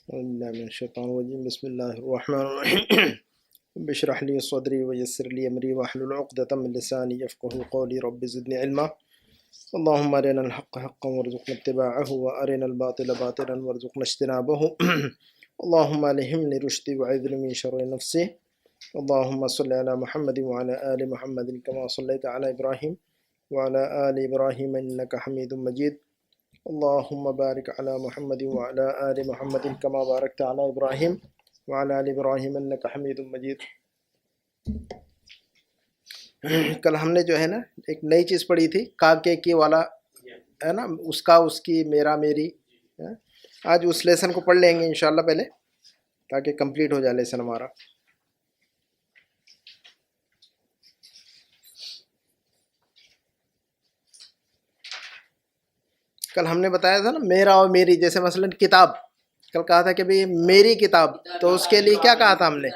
بالله من الشيطان الرجيم بسم الله الرحمن الرحيم رب اشرح لي صدري ويسر لي أمري واحلل عقدة من لساني يفقهوا قولي رب زدني علما اللهم أرنا الحق حقا وارزقنا اتباعه وأرنا الباطل باطلا وارزقنا اجتنابه اللهم ألهمني رشدي وأعذني من شر نفسي اللهم صل على محمد وعلى آل محمد كما صليت على إبراهيم وعلى آل إبراهيم إنك حميد مجيد اللهم بارك على محمد وعلى آل محمد كما باركت على إبراهيم وعلى آل إبراهيم إنك حميد مجيد. کل ہم نے جو ہے نا ایک نئی چیز پڑھی تھی کا کے والا ہے نا، اس کا اس کی میرا میری. آج اس لیسن کو پڑھ لیں گے انشاءاللہ پہلے تاکہ کمپلیٹ ہو جائے لیسن ہمارا. کل ہم نے بتایا تھا نا میرا اور میری، جیسے مثلا کتاب، کل کہا تھا کہ بھئی میری کتاب، تو اس کے لیے کیا کہا تھا ہم نے؟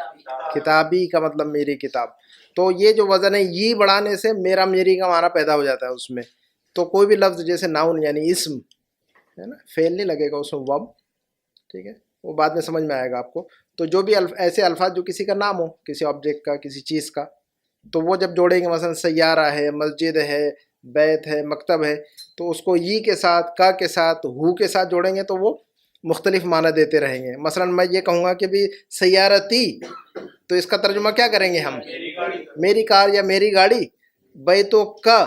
کتابی کا مطلب میری کتاب. تو یہ جو وزن ہے یہ بڑھانے سے میرا میری کا معنی پیدا ہو جاتا ہے اس میں. تو کوئی بھی لفظ جیسے ناؤن یعنی اسم ہے نا، فعل نہیں لگے گا اس میں، وب، ٹھیک ہے، وہ بعد میں سمجھ میں آئے گا آپ کو. تو جو بھی ایسے الفاظ جو کسی کا نام ہو، کسی آبجیکٹ کا، کسی چیز کا، تو وہ جب جوڑیں گے، مثلا سیارہ ہے، مسجد ہے، بیت ہے، مکتب ہے، تو اس کو ی کے ساتھ، کا کے ساتھ، ہو کے ساتھ جوڑیں گے تو وہ مختلف معنی دیتے رہیں گے. مثلا میں یہ کہوں گا کہ بھی سیارتی، تو اس کا ترجمہ کیا کریں گے ہم؟ میری کار یا میری گاڑی. بیتو کا،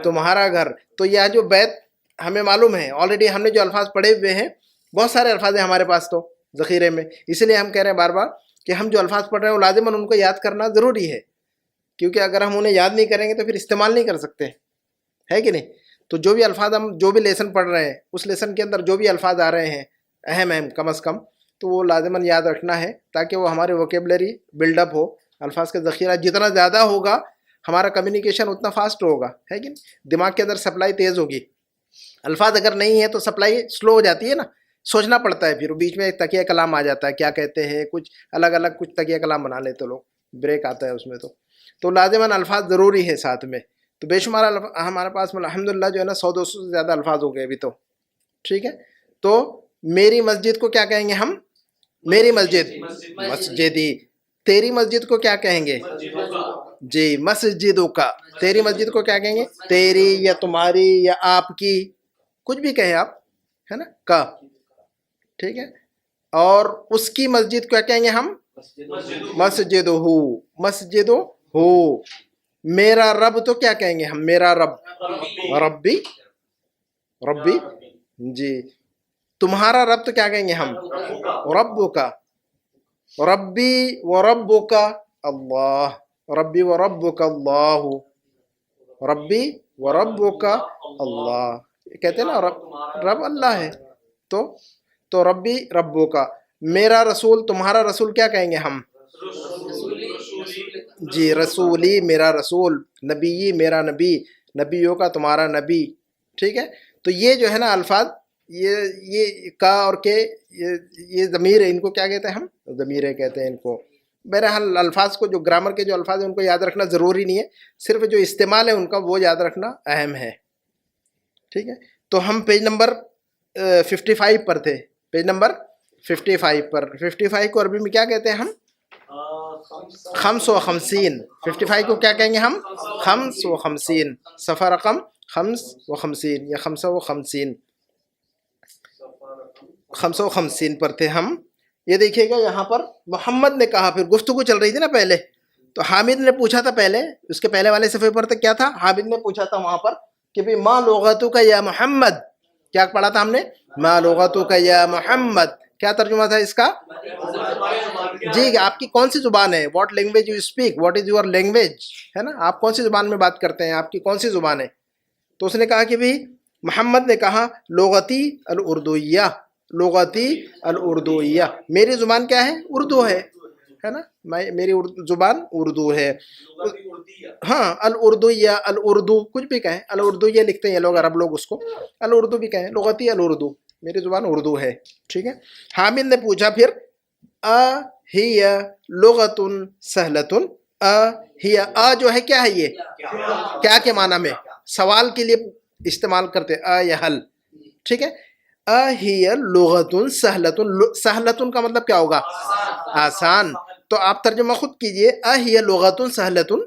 تمہارا گھر. تو یہ جو بیت ہمیں معلوم ہے آلریڈی، ہم نے جو الفاظ پڑھے ہوئے ہیں، بہت سارے الفاظ ہیں ہمارے پاس تو ذخیرے میں. اس لیے ہم کہہ رہے ہیں بار بار کہ ہم جو الفاظ پڑھ رہے ہیں وہ لازماً ان کو یاد کرنا ضروری ہے، کیونکہ اگر ہم انہیں یاد نہیں کریں گے تو پھر استعمال نہیں کر سکتے، ہے کہ نہیں؟ تو جو بھی الفاظ ہم جو بھی لیسن پڑھ رہے ہیں، اس لیسن کے اندر جو بھی الفاظ آ رہے ہیں اہم کم از کم، تو وہ لازماً یاد رکھنا ہے تاکہ وہ ہمارے ووکیبلری بلڈ اپ ہو. الفاظ کا ذخیرہ جتنا زیادہ ہوگا ہمارا کمیونیکیشن اتنا فاسٹ ہوگا، ہے کہ نہیں؟ دماغ کے اندر سپلائی تیز ہوگی. الفاظ اگر نہیں ہے تو سپلائی سلو ہو جاتی ہے نا، سوچنا پڑتا ہے، پھر بیچ میں ایک تکیہ کلام آ جاتا ہے، کیا کہتے ہیں، کچھ الگ الگ کچھ تکیہ کلام بنا لیتے لوگ، بریک آتا ہے اس میں. تو لازماً الفاظ ضروری ہے ساتھ میں. تو بے شمار ہمارے پاس الحمدللہ جو ہے نا 100-200 سے زیادہ الفاظ ہو گئے ابھی تو، ٹھیک ہے. تو میری مسجد کو کیا کہیں گے ہم؟ میری مسجد، مسجدی. تیری مسجد کو کیا کہیں گے؟ جی، مسجدوں کا. تیری مسجد کو کیا کہیں گے؟ تیری یا تمہاری یا آپ کی، کچھ بھی کہیں آپ، ہے نا، کا، ٹھیک ہے. اور اس کی مسجد کو کیا کہیں گے ہم؟ مسجد ہو، مسجد ہو. میرا رب تو کیا کہیں گے ہم؟ میرا رب، ربی، ربی، جی. تمہارا رب تو کیا کہیں گے ہم؟ ربو کا. ربی و ربو کا اللہ، ربی و ربو کا اللہ، ربی و ربو کا اللہ. کہتے ہیں نا رب اللہ ہے. تو ربی ربو کا. میرا رسول، تمہارا رسول کیا کہیں گے ہم؟ جی، رسولی، میرا رسول. نبی، میرا نبی. نبیوں کا تمہارا نبی، ٹھیک ہے. تو یہ جو ہے نا الفاظ، یہ کا اور کے، یہ ضمیر ہے، ان کو کیا کہتے ہیں ہم؟ ضمیریں کہتے ہیں ان کو. بہرحال الفاظ کو، جو گرامر کے جو الفاظ ہیں ان کو یاد رکھنا ضروری نہیں ہے، صرف جو استعمال ہے ان کا وہ یاد رکھنا اہم ہے، ٹھیک ہے. تو ہم پیج نمبر 55 پر تھے، پیج نمبر 55 پر. 55 کو عربی میں کیا کہتے ہیں ہم؟ خمس و خمسین. 55 کو کیا کہیں گے ہم؟ خمس و خمسین. صفحہ رقم 55 یا 55. 55 پر تھے ہم. یہ دیکھیے گا یہاں پر محمد نے کہا، پھر گفتگو چل رہی تھی نا پہلے، تو حامد نے پوچھا تھا پہلے، اس کے پہلے والے صفحے پر کیا تھا؟ حامد نے پوچھا تھا وہاں پر کہ بھی ما لغتک یا محمد. کیا پڑھا تھا ہم نے؟ ما لغتک یا محمد. کیا ترجمہ تھا اس کا؟ جی، آپ کی کون سی زبان ہے؟ What language you speak, what is your language, ہے نا، آپ کون سی زبان میں بات کرتے ہیں، آپ کی کون سی زبان ہے. تو اس نے کہا کہ بھی محمد نے کہا لغتی الاردویہ، لغتی الاردویہ. میری زبان کیا ہے؟ اردو ہے نا، میری زبان اردو ہے. ہاں، الاردویہ، الاردو کچھ بھی کہیں، الاردویہ لکھتے ہیں لوگ، عرب لوگ اس کو الاردو بھی کہیں. لغتی الاردو، میری زبان اردو ہے، ٹھیک ہے. حامد نے پوچھا پھر ہی لغت سہلۃ. ہی جو ہے کیا ہے؟ یہ کیا کے معنی میں؟ سوال کے لیے استعمال کرتے یا حل، ٹھیک ہے. اہی لغتن سہلتن، سہلتن کا مطلب کیا ہوگا؟ آسان. تو آپ ترجمہ خود کیجئے، اہی لغتن سہلتن.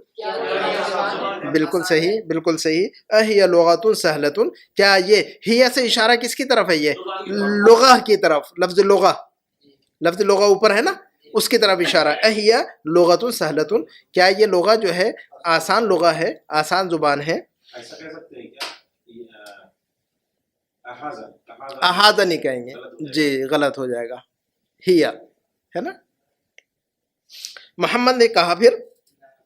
بالکل صحیح، بالکل صحیح. اہی لغتن سہلتن، کیا یہ ہی سے اشارہ کس کی طرف ہے؟ یہ لغہ کی طرف. لفظ لغہ، لفظ لغہ اوپر ہے نا، اس کی طرف اشارہ. اہی لغتن سہلتن، کیا یہ لغہ جو ہے آسان لغہ ہے، آسان زبان ہے. ایسا کہہ سکتے ہیں کیا؟ احاذہ، احاذہ نہیں کہیں گے جی، غلط ہو جائے گا. ہیا ہے نا. محمد نے کہا، پھر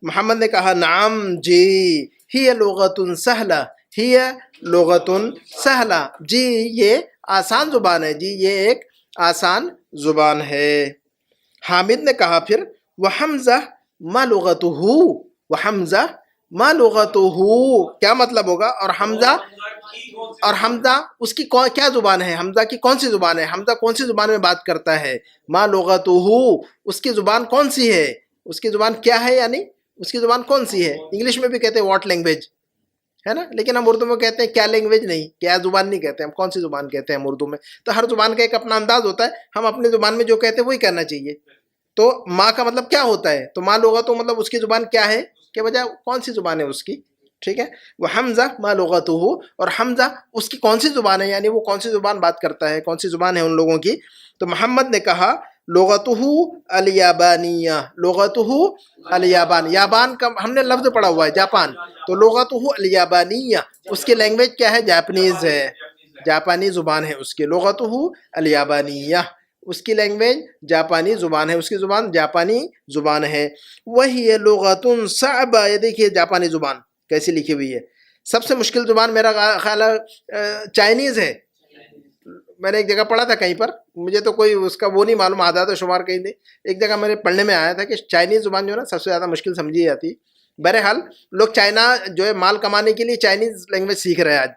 محمد نے کہا نعم جی، ہی لغتن سہلہ، ہی لغتن سہلہ، جی یہ آسان زبان ہے، جی یہ ایک آسان زبان ہے. حامد نے کہا پھر وحمزہ ما لغتہ، وحمزہ ما لغتہ، کیا مطلب ہوگا؟ اور حمزہ، اور حمزہ اس کی کیا زبان ہے؟ حمزہ کی کون سی زبان ہے؟ حمزہ کون سی زبان میں بات کرتا ہے؟ ما لغتہ، اس کی زبان کون سی ہے؟ اس کی زبان کیا ہے؟ یعنی اس کی زبان کون سی ہے؟ انگلش میں بھی کہتے ہیں واٹ لینگویج، ہے نا، لیکن ہم اردو میں کہتے ہیں کیا لینگویج نہیں، کیا زبان نہیں کہتے، ہم کون سی زبان کہتے ہیں ہم اردو میں. تو ہر زبان کا ایک اپنا انداز ہوتا ہے، ہم اپنی زبان میں جو کہتے ہیں وہی کہنا چاہیے. تو ماں کا مطلب کیا ہوتا ہے؟ تو ماں لغت تو مطلب اس کی زبان کیا ہے کے بجائے کون سی زبان ہے اس کی. ٹھیک ہے. وہ حمزہ ما لغتہ، اور حمزہ اس کی کون سی زبان ہے، یعنی وہ کون سی زبان بات کرتا ہے، کون سی زبان ہے ان لوگوں کی. تو محمد نے کہا لغتہ الیابانیہ، لغتہ الیابان، یابان کا ہم نے لفظ پڑھا ہوا ہے جاپان، تو لغتہ الیابانیہ اس کی لینگویج کیا ہے؟ جاپنیز ہے، جاپانی زبان ہے اس کی. لغتہ الیابانیہ، اس کی لینگویج جاپانی زبان ہے، اس کی زبان جاپانی زبان ہے. وہی لغت صعبہ، یہ دیکھیے جاپانی زبان کیسی لکھی ہوئی ہے. سب سے مشکل زبان میرا خیال ہے چائنیز ہے. میں نے ایک جگہ پڑھا تھا کہیں پر، مجھے تو کوئی اس کا وہ نہیں معلوم، اعداد و شمار کہیں نہیں، ایک جگہ میرے پڑھنے میں آیا تھا کہ چائنیز زبان جو ہے نا سب سے زیادہ مشکل سمجھی جاتی. بہرحال لوگ چائنا جو ہے مال کمانے کے لیے چائنیز لینگویج سیکھ رہے ہیں آج،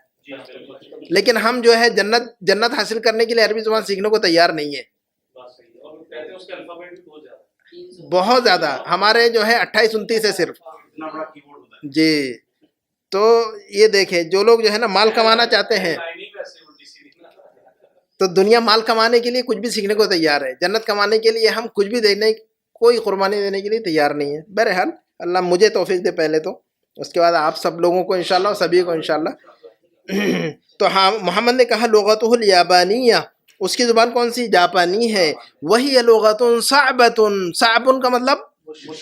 لیکن ہم جو ہے جنت حاصل کرنے کے لیے عربی زبان سیکھنے کو تیار نہیں ہے. بہت زیادہ، ہمارے جو ہے 28-29 ہے صرف. جی. تو یہ دیکھیں جو لوگ جو ہے نا مال کمانا چاہتے ہیں، تو دنیا مال کمانے کے لیے کچھ بھی سیکھنے کو تیار ہے، جنت کمانے کے لیے ہم کچھ بھی دینے، کوئی قربانی دینے کے لیے تیار نہیں ہے. بہرحال اللہ مجھے توفیق دے پہلے تو، اس کے بعد آپ سب لوگوں کو انشاءاللہ، سبھی کو انشاءاللہ. تو ہاں محمد نے کہا لغتہ الیابانیہ، اس کی زبان کون سی؟ جاپانی ہے. وہی لغت صعبۃ، صعب کا مطلب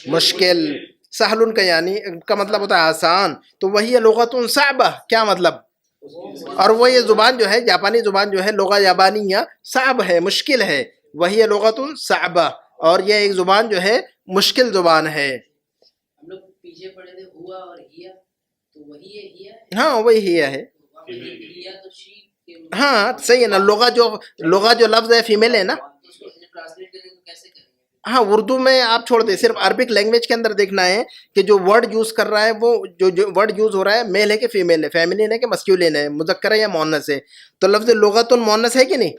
مشکل، سہل کا یعنی کا مطلب ہوتا ہے آسان. تو وہی لغت صعبہ، کیا مطلب؟ اور وہ یہ زبان جو ہے جاپانی زبان جو ہے لغہ یابانیہ صعب ہے، مشکل ہے. وہی لغت صعبہ، اور یہ ایک زبان جو ہے مشکل زبان ہے. ہم لوگ پیچھے پڑے تھے ہوا اور ہیا، تو وہی ہے ہیا. ہاں وہی ہیا ہے. ہیا تو شی، ہاں صحیح ہے نا. لغہ جو لفظ ہے فیمیل ہے نا. اس کو ٹرانسلیٹ کریں تو کیسے کریں گے؟ ہاں اردو میں آپ چھوڑ دیں، صرف عربک لینگویج کے اندر دیکھنا ہے کہ جو ورڈ یوز کر رہا ہے وہ جو ورڈ یوز ہو رہا ہے میل ہے کہ فیمیل ہے، فیملین ہے کہ مسکیولین ہے، مذکر ہے یا مؤنث ہے. تو لفظ لغت مؤنث ہے کہ نہیں؟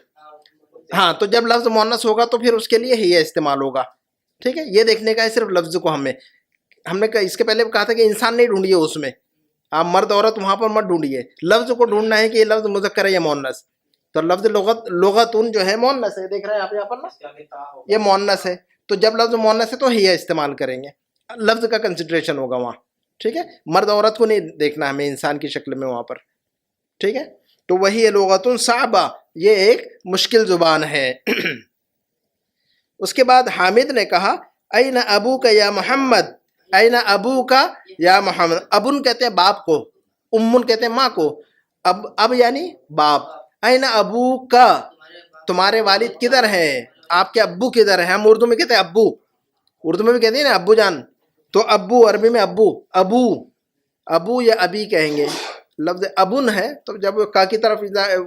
ہاں تو جب لفظ مؤنث ہوگا تو پھر اس کے لیے ہی استعمال ہوگا. ٹھیک ہے. یہ دیکھنے کا ہے صرف لفظ کو. ہم نے اس کے پہلے کہا تھا کہ انسان نہیں ڈھونڈیے اس میں، آپ مرد عورت وہاں پر مت ڈھونڈیے، لفظ کو ڈھونڈنا ہے کہ یہ لفظ مذکر ہے یا مؤنث. تو لفظ لغتن جو ہے مؤنث ہے، دیکھ رہے ہیں آپ یہاں پر نا، یہ مؤنث ہے. تو جب لفظ مؤنث ہے تو ہی استعمال کریں گے، لفظ کا کنسیڈریشن ہوگا وہاں. ٹھیک ہے. مرد عورت کو نہیں دیکھنا ہمیں انسان کی شکل میں وہاں پر. ٹھیک ہے. تو وہی لغت صعبہ، یہ ایک مشکل زبان ہے. اس کے بعد حامد نے کہا این ابو کا یا محمد، این ابو کا یا محمد. ابن کہتے ہیں باپ کو، امن کہتے ہیں ماں کو، اب یعنی باپ. این ابو کا، تمہارے والد کدھر ہے، آپ کے ابو کدھر ہے. ہم اردو میں کہتے ہیں ابو، اردو میں بھی کہتے ہیں نا ابو جان. تو ابو عربی میں ابو یا ابی کہیں گے. لفظ ابن ہے تو جب کا کی طرف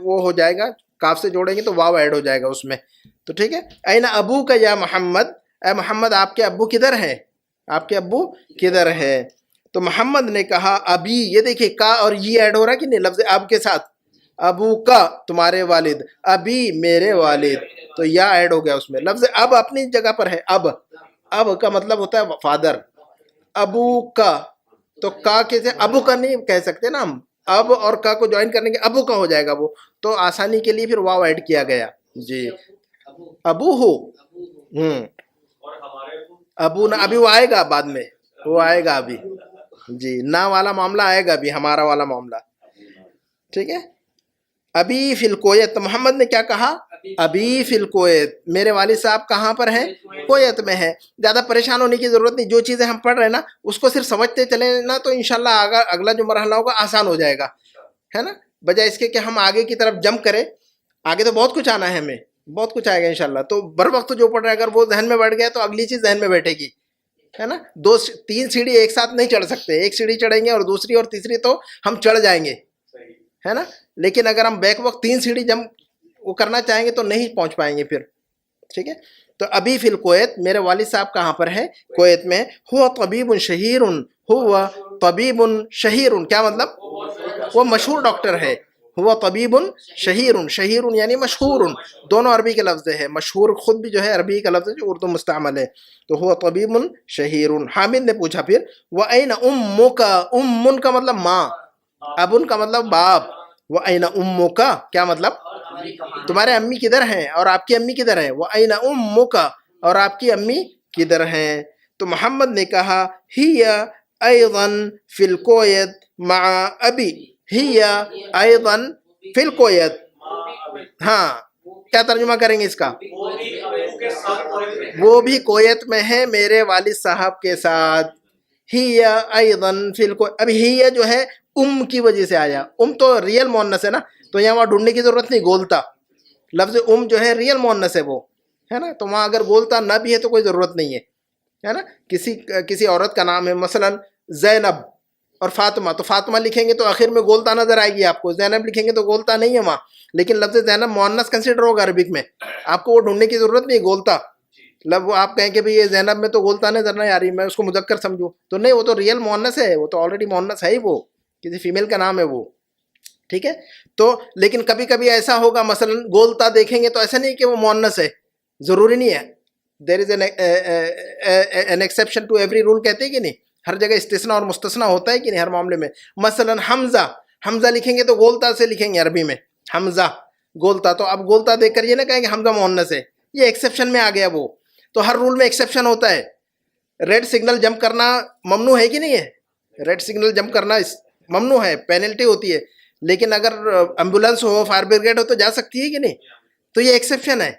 وہ ہو جائے گا، کاف سے جوڑیں گے تو واو ایڈ ہو جائے گا اس میں. تو ٹھیک ہے. این ابو کا یا محمد، اے محمد آپ کے ابو کدھر ہے، آپ کے ابو کدھر ہے. تو محمد نے کہا ابی، یہ دیکھیے کا اور یہ ایڈ ہو رہا ہے کہ نہیں لفظ اب کے ساتھ. ابو کا تمہارے والد، ابی میرے والد، تو یا ایڈ ہو گیا اس میں. لفظ اب اپنی جگہ پر ہے. اب کا مطلب ہوتا ہے فادر. ابو کا، تو کا کیسے ابو کا نہیں کہہ سکتے نا ہم، اب اور کا کو جوائن کرنے کے ابو کا ہو جائے گا وہ، تو آسانی کے لیے پھر واو ایڈ کیا گیا جی. ابو ابو ہو ابو ہو ابو نہ ابھی وہ آئے گا بعد میں، وہ آئے گا ابھی جی، نہ والا معاملہ آئے گا ابھی، ہمارا والا معاملہ ٹھیک ہے. ابھی فی الکویت، تو محمد نے کیا کہا؟ ابھی فی الکویت، میرے والد صاحب کہاں پر ہیں؟ کویت میں ہے. زیادہ پریشان ہونے کی ضرورت نہیں، جو چیزیں ہم پڑھ رہے ہیں نا اس کو صرف سمجھتے چلیں نا تو انشاءاللہ اگلا جو مرحلہ ہوگا آسان ہو جائے گا، ہے نا، بجائے اس کے کہ ہم آگے کی طرف جمپ کریں. آگے تو بہت کچھ آنا ہے، ہمیں بہت کچھ آئے گا انشاءاللہ. تو بر وقت جو پڑھ رہے ہیں اگر وہ ذہن میں بیٹھ گیا تو اگلی چیز ذہن میں بیٹھے گی، ہے نا. تین سیڑھی ایک ساتھ نہیں چڑھ سکتے، ایک سیڑھی چڑھیں گے اور دوسری اور تیسری تو ہم چڑھ جائیں گے، ہے نا. لیکن اگر ہم بیک وقت 3 سیڑھی جم وہ کرنا چاہیں گے تو نہیں پہنچ پائیں گے پھر، ٹھیک ہے. تو ابھی فی الکویت، میرے والد صاحب کہاں پر ہے؟ کویت میں. ہوا طبیب شہیر، ہوا طبیب شہیر، کیا مطلب؟ وہ مشہور ڈاکٹر ہے. ہوا طبیب شہیر، شہیر یعنی مشہور، دونوں عربی کے لفظ ہے. مشہور خود بھی جو ہے عربی کا لفظ ہے جو اردو مستعمل ہے. تو ہوا طبیب شہیر. حامد نے پوچھا پھر وَأَيْنَ أُمُّكَ، أُمٌّ کا مطلب ماں، ابن کا مطلب باپ. وَأَيْنَ أُمُّكَ کیا مطلب؟ تمہارے امی کدھر ہیں اور آپ کی امی کدھر ہیں؟ وَأَيْنَ أُمُّكَ اور آپ کی امی کدھر ہیں؟ تو محمد نے کہا هِيَ أَيْضًا فِي الْكُویت مَعَ أَبِي، هِيَ أَيْضًا فِي الْكُویت. ہاں کیا ترجمہ کریں گے اس کا؟ وہ بھی کویت میں ہے میرے والد صاحب کے ساتھ. ہی ایضاً فی الکویت، اب ہی جو ہے کی وجہ سے آیا. تو ریئل مؤنث ہے نا، تو یہاں وہاں ڈھونڈنے کی ضرورت نہیں. گولتا لفظ جو ہے ریئل مؤنث ہے وہ، ہے نا. تو وہاں اگر گولتا نہ بھی ہے تو کوئی ضرورت نہیں ہے نا. کسی عورت کا نام ہے مثلا زینب اور فاطمہ، تو فاطمہ لکھیں گے تو آخر میں گولتا نظر آئے گی آپ کو. زینب لکھیں گے تو گولتا نہیں ہے وہاں، لیکن لفظ زینب مؤنث کنسیڈر ہوگا عربک میں، آپ کو وہ ڈھونڈنے کی ضرورت نہیں. گولتا وہ آپ کہیں کہ یہ زینب میں تو گولتا نظر نہیں آ رہی، میں اس کو مذکر سمجھوں، تو نہیں، وہ تو ریئل مؤنث ہے، وہ تو آلریڈی مؤنث ہے ہی، وہ کسی فیمیل کا نام ہے وہ، ٹھیک ہے. تو لیکن کبھی کبھی ایسا ہوگا مثلا گولتا دیکھیں گے تو ایسا نہیں کہ وہ مؤنث ہے، ضروری نہیں ہے. There is an exception to every rule کہتے ہیں کہ نہیں، ہر جگہ استثناء اور مستثنیٰ ہوتا ہے کہ نہیں ہر معاملے میں. مثلا حمزہ لکھیں گے تو گولتا سے لکھیں گے عربی میں، حمزہ گولتا. تو اب گولتا دیکھ کر یہ نہ کہیں کہ حمزہ مؤنث ہے، یہ ایکسیپشن میں آ گیا وہ. تو ہر رول میں ایکسیپشن ہوتا ہے. ریڈ سگنل جمپ کرنا ممنوع ہے کہ نہیں ہے؟ ریڈ سگنل جمپ کرنا ممنوع ہے، پینلٹی ہوتی ہے. لیکن اگر ایمبولینس ہو، فائر بریگیڈ ہو تو جا سکتی ہے کہ نہیں، تو یہ ایکسیپشن ہے،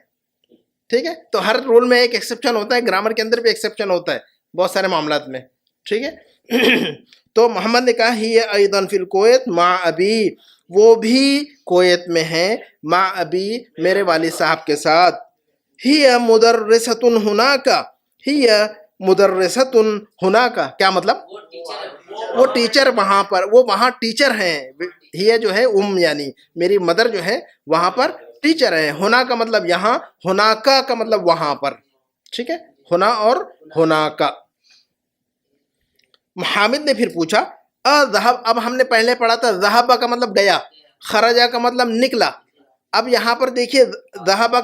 ٹھیک ہے. تو ہر رول میں ایک ایکسیپشن ہوتا ہے، گرامر کے اندر بھی ایکسیپشن ہوتا ہے بہت سارے معاملات میں، ٹھیک ہے. تو محمد نے کہا ہی ایضاً فی الکویت مع ابی، وہ بھی کویت میں ہے مع ابی میرے والد صاحب کے ساتھ. ہی مدرسۃ ہناک، ہی مدرسۃ ہناک کیا مطلب؟ وہ ٹیچر وہاں پر، وہ وہاں ٹیچر ہیں. ہی جو ہے یعنی میری مدر جو ہے وہاں پر ٹیچر ہے. ہونا کا مطلب یہاں، ہناکا کا مطلب وہاں پر، ٹھیک ہے، ہونا اور ہناکا. حامد نے پھر پوچھا اذهب، اب ہم نے پہلے پڑھا تھا ذهب کا مطلب گیا، خرجا کا مطلب نکلا. اب یہاں پر دیکھیے ذهب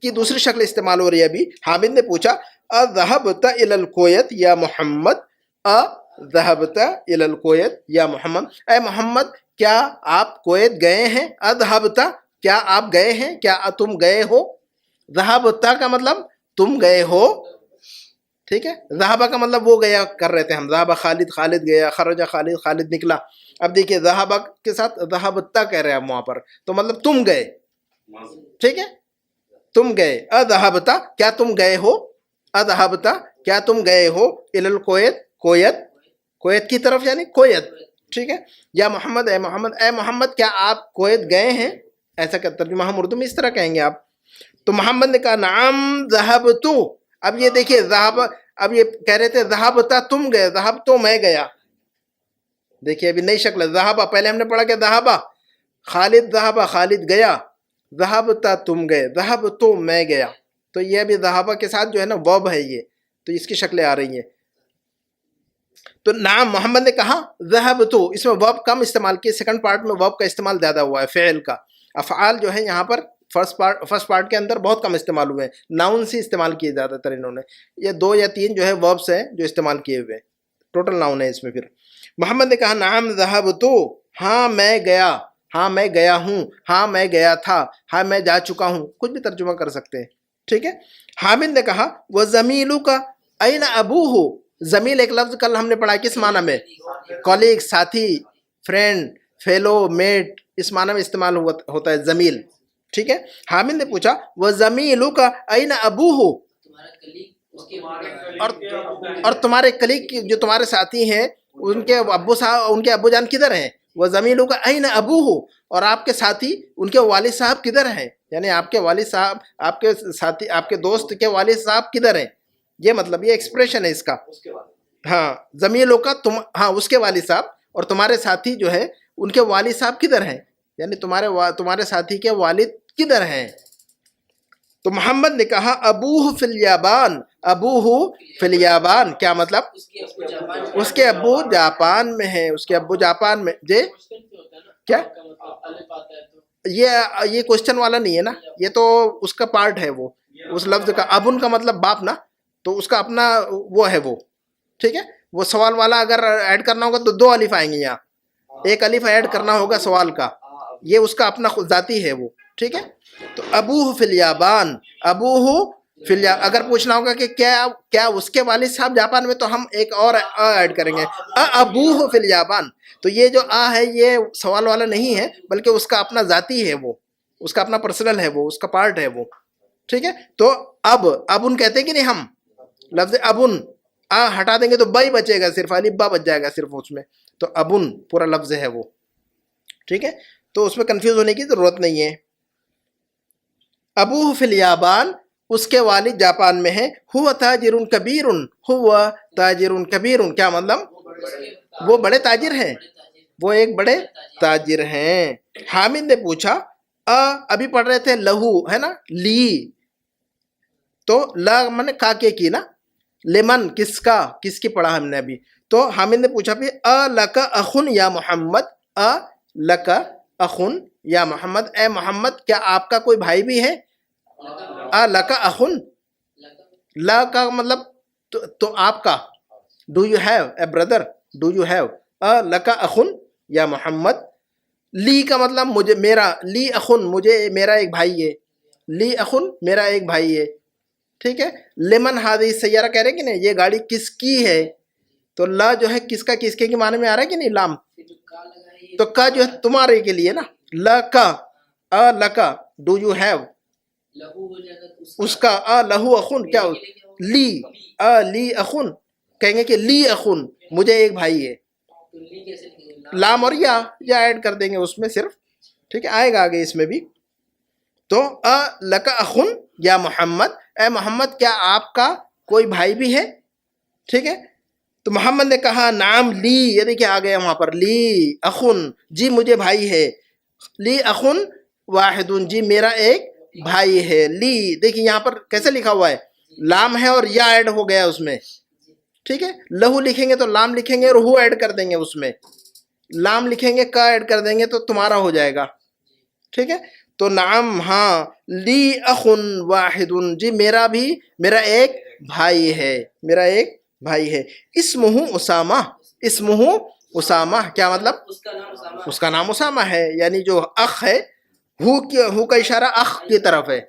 کی دوسری شکل استعمال ہو رہی ہے. ابھی حامد نے پوچھا اذهبت الى الكویت یا محمد، اذهبت الى الكویت یا محمد، اے محمد کیا آپ کویت گئے ہیں؟ اذهبت کیا آپ گئے ہیں، کیا تم گئے ہو. ذهبت کا مطلب تم گئے ہو، ٹھیک ہے. ذهب کا مطلب وہ گیا کر رہے تھے ہم، ذهب خالد، خالد گیا، خرج خالد، خالد نکلا. اب دیکھیے ذهب کے ساتھ ذهبت کہہ رہے ہیں ہم وہاں پر، تو مطلب تم گئے، ٹھیک ہے، تم گئے. اذهبت کیا تم گئے ہو، اذهبت کیا تم گئے ہو الى الکویت، کویت، کویت کی طرف یعنی کویت، ٹھیک ہے. یا محمد، اے محمد، اے محمد کیا آپ کویت گئے ہیں. ایسا کا ترجمہ ہم اردو میں اس طرح کہیں گے آپ. تو محمد نے کہا نعم ذهبت. اب یہ دیکھیے ذهب، اب یہ کہہ رہے تھے ذهبت تم گئے، ذهبت میں گیا. دیکھیے ابھی نئی شکل ہے. ذهب پہلے ہم نے پڑھا کہ ذهب خالد، ذهب خالد گیا، ذهبت تم گئے، ذهبت میں گیا. تو یہ ابھی ذهب کے ساتھ جو ہے نا verb ہے یہ، تو اس کی شکلیں آ رہی ہیں. تو نعم محمد نے کہا ذهبت، اس میں verb کم استعمال کیے، سیکنڈ پارٹ میں verb کا استعمال زیادہ ہوا ہے، فعل کا. افعال جو ہے یہاں پر فرسٹ پارٹ کے اندر بہت کم استعمال ہوئے ہیں، ناؤن سے استعمال کیے زیادہ تر انہوں نے. یہ 2 یا 3 جو ہے وربس ہیں جو استعمال کیے ہوئے ہیں، ٹوٹل ناؤن ہے اس میں. پھر محمد نے کہا نعم ذهبت ہاں میں گیا، ہاں میں گیا ہوں، ہاں میں گیا تھا، ہاں میں جا چکا ہوں، کچھ بھی ترجمہ کر سکتے ہیں، ٹھیک ہے. حامد نے کہا وہ زمیلو کا این ابو ہو. زمیل ایک لفظ کل ہم نے پڑھا کس معنی میں؟ کولیگ، ساتھی، فرینڈ، فیلو، میٹ، اس معنی میں استعمال ہوتا ہے زمیل، ٹھیک ہے. حامد نے پوچھا وہ زمیلو کا این ابو ہو، تمہارا کلیگ اس کے اور تمہارے کلیگ جو تمہارے ساتھی ہیں ان کے ابو صاحب، ان کے ابو جان کدھر ہیں؟ وہ زمیلوں کا این ابو ہو، اور آپ کے ساتھی ان کے والد صاحب کدھر ہیں؟ یعنی آپ کے والد صاحب، آپ کے ساتھی، آپ کے دوست کے والد صاحب کدھر ہیں، یہ مطلب یہ ایکسپریشن ہے اس کا. ہاں زمیلوں کا تم، ہاں اس کے والد صاحب، اور تمہارے ساتھی جو ہے ان کے والد صاحب کدھر ہیں، یعنی تمہارے ساتھی کے والد کدھر ہیں. تو محمد نے کہا ابوہ فی الیابان، ابوہ فی الیابان، کیا مطلب؟ اس کے ابو جاپان اس کے ابو جاپان میں ہیں، اس کے ابو جاپان میں. جی کیا یہ کوشچن والا نہیں ہے نا، یہ تو اس کا پارٹ ہے، وہ اس لفظ کا. ابن کا مطلب باپ نا، تو اس کا اپنا وہ ہے وہ، ٹھیک ہے. وہ سوال والا اگر ایڈ کرنا ہوگا تو 2 الف آئیں گے یہاں، ایک الف ایڈ کرنا ہوگا سوال کا، یہ اس کا اپنا خود ذاتی ہے وہ، ٹھیک ہے. تو ابوہ فی الیابان، ابوہ فی الیابان، اگر پوچھنا ہوگا کہ کیا اس کے والد صاحب جاپان میں، تو ہم ایک اور ایڈ کریں گے، ابوہ فی الیابان. تو یہ جو ہے یہ سوال والا نہیں ہے، بلکہ اس کا اپنا ذاتی ہے وہ، اس کا اپنا پرسنل ہے وہ، اس کا پارٹ ہے وہ، ٹھیک ہے. تو ابن کہتے ہیں کہ نہیں ہم، لفظ ابن ہٹا دیں گے تو بائی بچے گا، صرف الف با بچ جائے گا صرف اس میں، تو ابن پورا لفظ ہے وہ، ٹھیک ہے. تو اس میں کنفیوز ہونے کی ضرورت نہیں ہے. ابوہ فی الیابان، اس کے والد جاپان میں ہیں. ہوا تاجر کبیر، ہوا تاجر کبیر، کیا مطلب؟ وہ بڑے تاجر ہیں، وہ ایک بڑے تاجر ہیں. حامد نے پوچھا ابھی پڑھ رہے تھے لہو ہے نا، لی، تو لا من کا کے کی نا، لمن کس کا، کس کی پڑھا ہم نے ابھی. تو حامد نے پوچھا پھر لکا اخن یا محمد، لکا اخن یا محمد، اے محمد کیا آپ کا کوئی بھائی بھی ہے؟ لکا اخن، لا کا مطلب تو آپ کا، do you have a brother, do you have لکا اخن یا محمد. لی کا مطلب مجھے، میرا، لی اخن مجھے، میرا ایک بھائی ہے، لی اخن میرا ایک بھائی ہے، ٹھیک ہے. لمن ہادی سیارہ کہہ رہے کہ نہیں یہ گاڑی کس کی ہے، تو لا جو ہے کس کا، کس کے معنی میں آ رہا ہے کہ نہیں لام، تو کا جو ہے تمہارے کے لیے نا، لکا لکا، ڈو یو ہیو اس کا، لہو اخن کیا، لی لی اخن، کہیں گے کہ لی اخن مجھے ایک بھائی ہے، لام اور یا ایڈ کر دیں گے اس میں صرف، ٹھیک ہے، آئے گا آگے اس میں بھی. تو لکا اخن یا محمد، اے محمد کیا آپ کا کوئی بھائی بھی ہے، ٹھیک ہے. تو محمد نے کہا نعم لی، یہ دیکھیں آ گیا وہاں پر، لی اخن، جی مجھے بھائی ہے، لی اخن واحد، جی میرا ایک بھائی ہے. لی دیکھیں یہاں پر کیسے لکھا ہوا ہے، لام ہے اور یا ایڈ ہو گیا اس میں، ٹھیک ہے. لہو لکھیں گے تو لام لکھیں گے اور ہو ایڈ کر دیں گے اس میں، لام لکھیں گے کا ایڈ کر دیں گے تو تمہارا ہو جائے گا، ٹھیک ہے. تو نعم ہاں، لی اخن واحد، جی میرا ایک بھائی ہے، میرا ایک بھائی ہے. اسمہ اسامہ، اسمہ اسامہ کیا مطلب؟ اس کا نام اسامہ ہے، یعنی جو اخ ہے، ہو کا اشارہ اخ کی طرف ہے،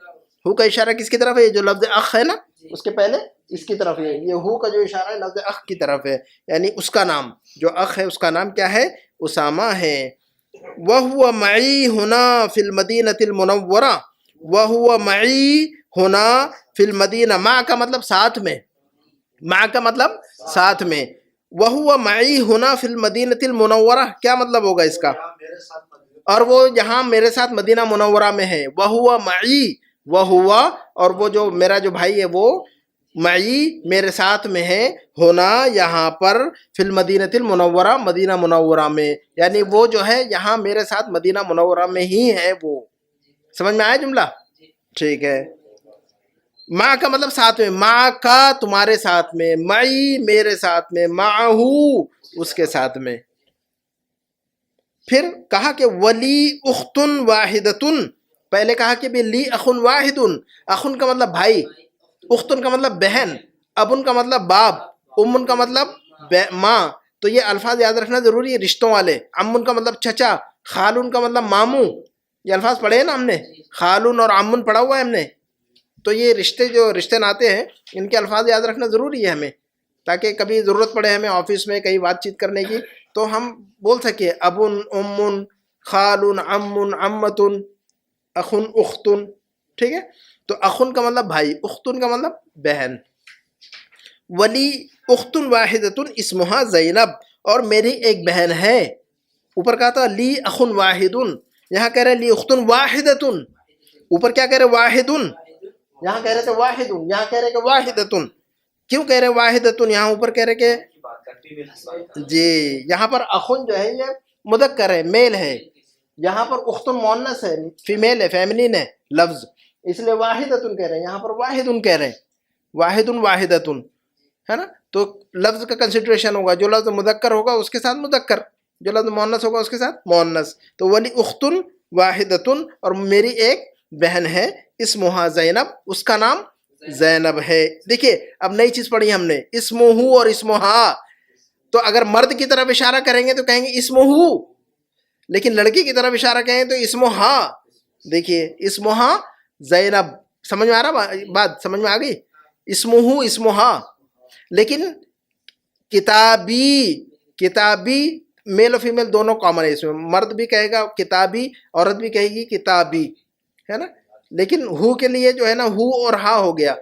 ہو کا اشارہ کس کی طرف ہے؟ جو لفظ اخ ہے نا اس کے پہلے اس کی طرف ہے، یہ ہو کا جو اشارہ ہے لفظ اخ کی طرف ہے، یعنی اس کا نام جو اخ ہے اس کا نام کیا ہے؟ اسامہ ہے. وَهُوَ مَعِي هُنَا فِي الْمَدِينَةِ الْمُنَوَّرَةِ، وَهُوَ مَعِي هُنَا فِي الْمَدِينَةِ، مع کا مطلب ساتھ میں، مع کا مطلب ساتھ میں. وَهُوَ مَعِي هُنَا فِي الْمَدِينَةِ الْمُنَوَّرَةِ، کیا مطلب ہوگا اس کا؟ اور وہ یہاں میرے ساتھ مدینہ منورہ میں ہے. وَهُوَ مَعِي، وَهُوَ اور وہ جو میرا جو بھائی ہے وہ معی میرے ساتھ میں ہے، ہونا یہاں پر، فی المدینۃ المنورہ مدینہ منورہ میں، یعنی وہ جو ہے یہاں میرے ساتھ مدینہ منورہ میں ہی ہے. وہ سمجھ میں آیا جملہ؟ ٹھیک ہے. ماں کا مطلب ساتھ میں، ماں کا تمہارے ساتھ میں، معی میرے ساتھ میں، معہو اس کے ساتھ میں. پھر کہا کہ ولی اختن واحدتن، پہلے کہا کہ بھی لی اخن واحد، اخن کا مطلب بھائی، اختن کا مطلب بہن، ابن کا مطلب باپ، امن کا مطلب ماں، تو یہ الفاظ یاد رکھنا ضروری ہے رشتوں والے. عمن کا مطلب چچا، خالون کا مطلب ماموں. یہ الفاظ پڑھے ہیں نا ہم نے، خالون اور عمن پڑھا ہوا ہے ہم نے. تو یہ رشتے ناتے ہیں، ان کے الفاظ یاد رکھنا ضروری ہے ہمیں، تاکہ کبھی ضرورت پڑے ہمیں آفس میں کہیں بات چیت کرنے کی تو ہم بول سکیں ابن، امن، خالن، امن، امتن، اخن، اختن. ٹھیک ہے. تو اخن کا مطلب بھائی، اختن کا مطلب بہن. ولی اختن واحدتن اسمها زینب، اور میری ایک بہن ہے. اوپر کہا تھا لی اخن واحدن، یہاں کہہ رہے لی اختن واحدتن. اوپر کیا کہہ رہے واحدن، یہاں کہہ رہے تھے واحدن، یہاں کہہ رہے کہ واحدتن. کیوں کہہ رہے واحدتن، یہاں اوپر کہہ رہے کہ جی یہاں پر اخن جو ہے یہ مذکر ہے، میل ہے. یہاں پر اختن مؤنث ہے، فیمیل ہے، فیمنین ہے لفظ، اس لیے واحدتن کہہ رہے ہیں. یہاں پر واحدن کہہ رہے ہیں، واحدن واحدتن ہے نا. تو لفظ کا کنسیڈریشن ہوگا، جو لفظ مذکر ہوگا اس کے ساتھ مذکر، جو لفظ مؤنث ہوگا اس کے ساتھ مؤنث. تو ولی اختن واحدتن، اور میری ایک بہن ہے، اسمہا زینب، اس کا نام زینب ہے. دیکھیے اب نئی چیز پڑھی ہم نے، اسمہ اور اسمہا. تو اگر مرد کی طرف اشارہ کریں گے تو کہیں گے اسمہ، لیکن لڑکی کی طرف اشارہ کہیں تو اسمہا. دیکھیے اسمہا زینب، سمجھ میں آ رہا بات، سمجھ میں آ گئی. اسمہ اسمہا. لیکن کتابی میل اور فیمیل دونوں کامن ہے اس میں. مرد بھی کہے گا کتابی، عورت بھی کہے گی کتابی، ہے نا. لیکن ہو کے لیے جو ہے نا ہو اور ہا ہو گیا.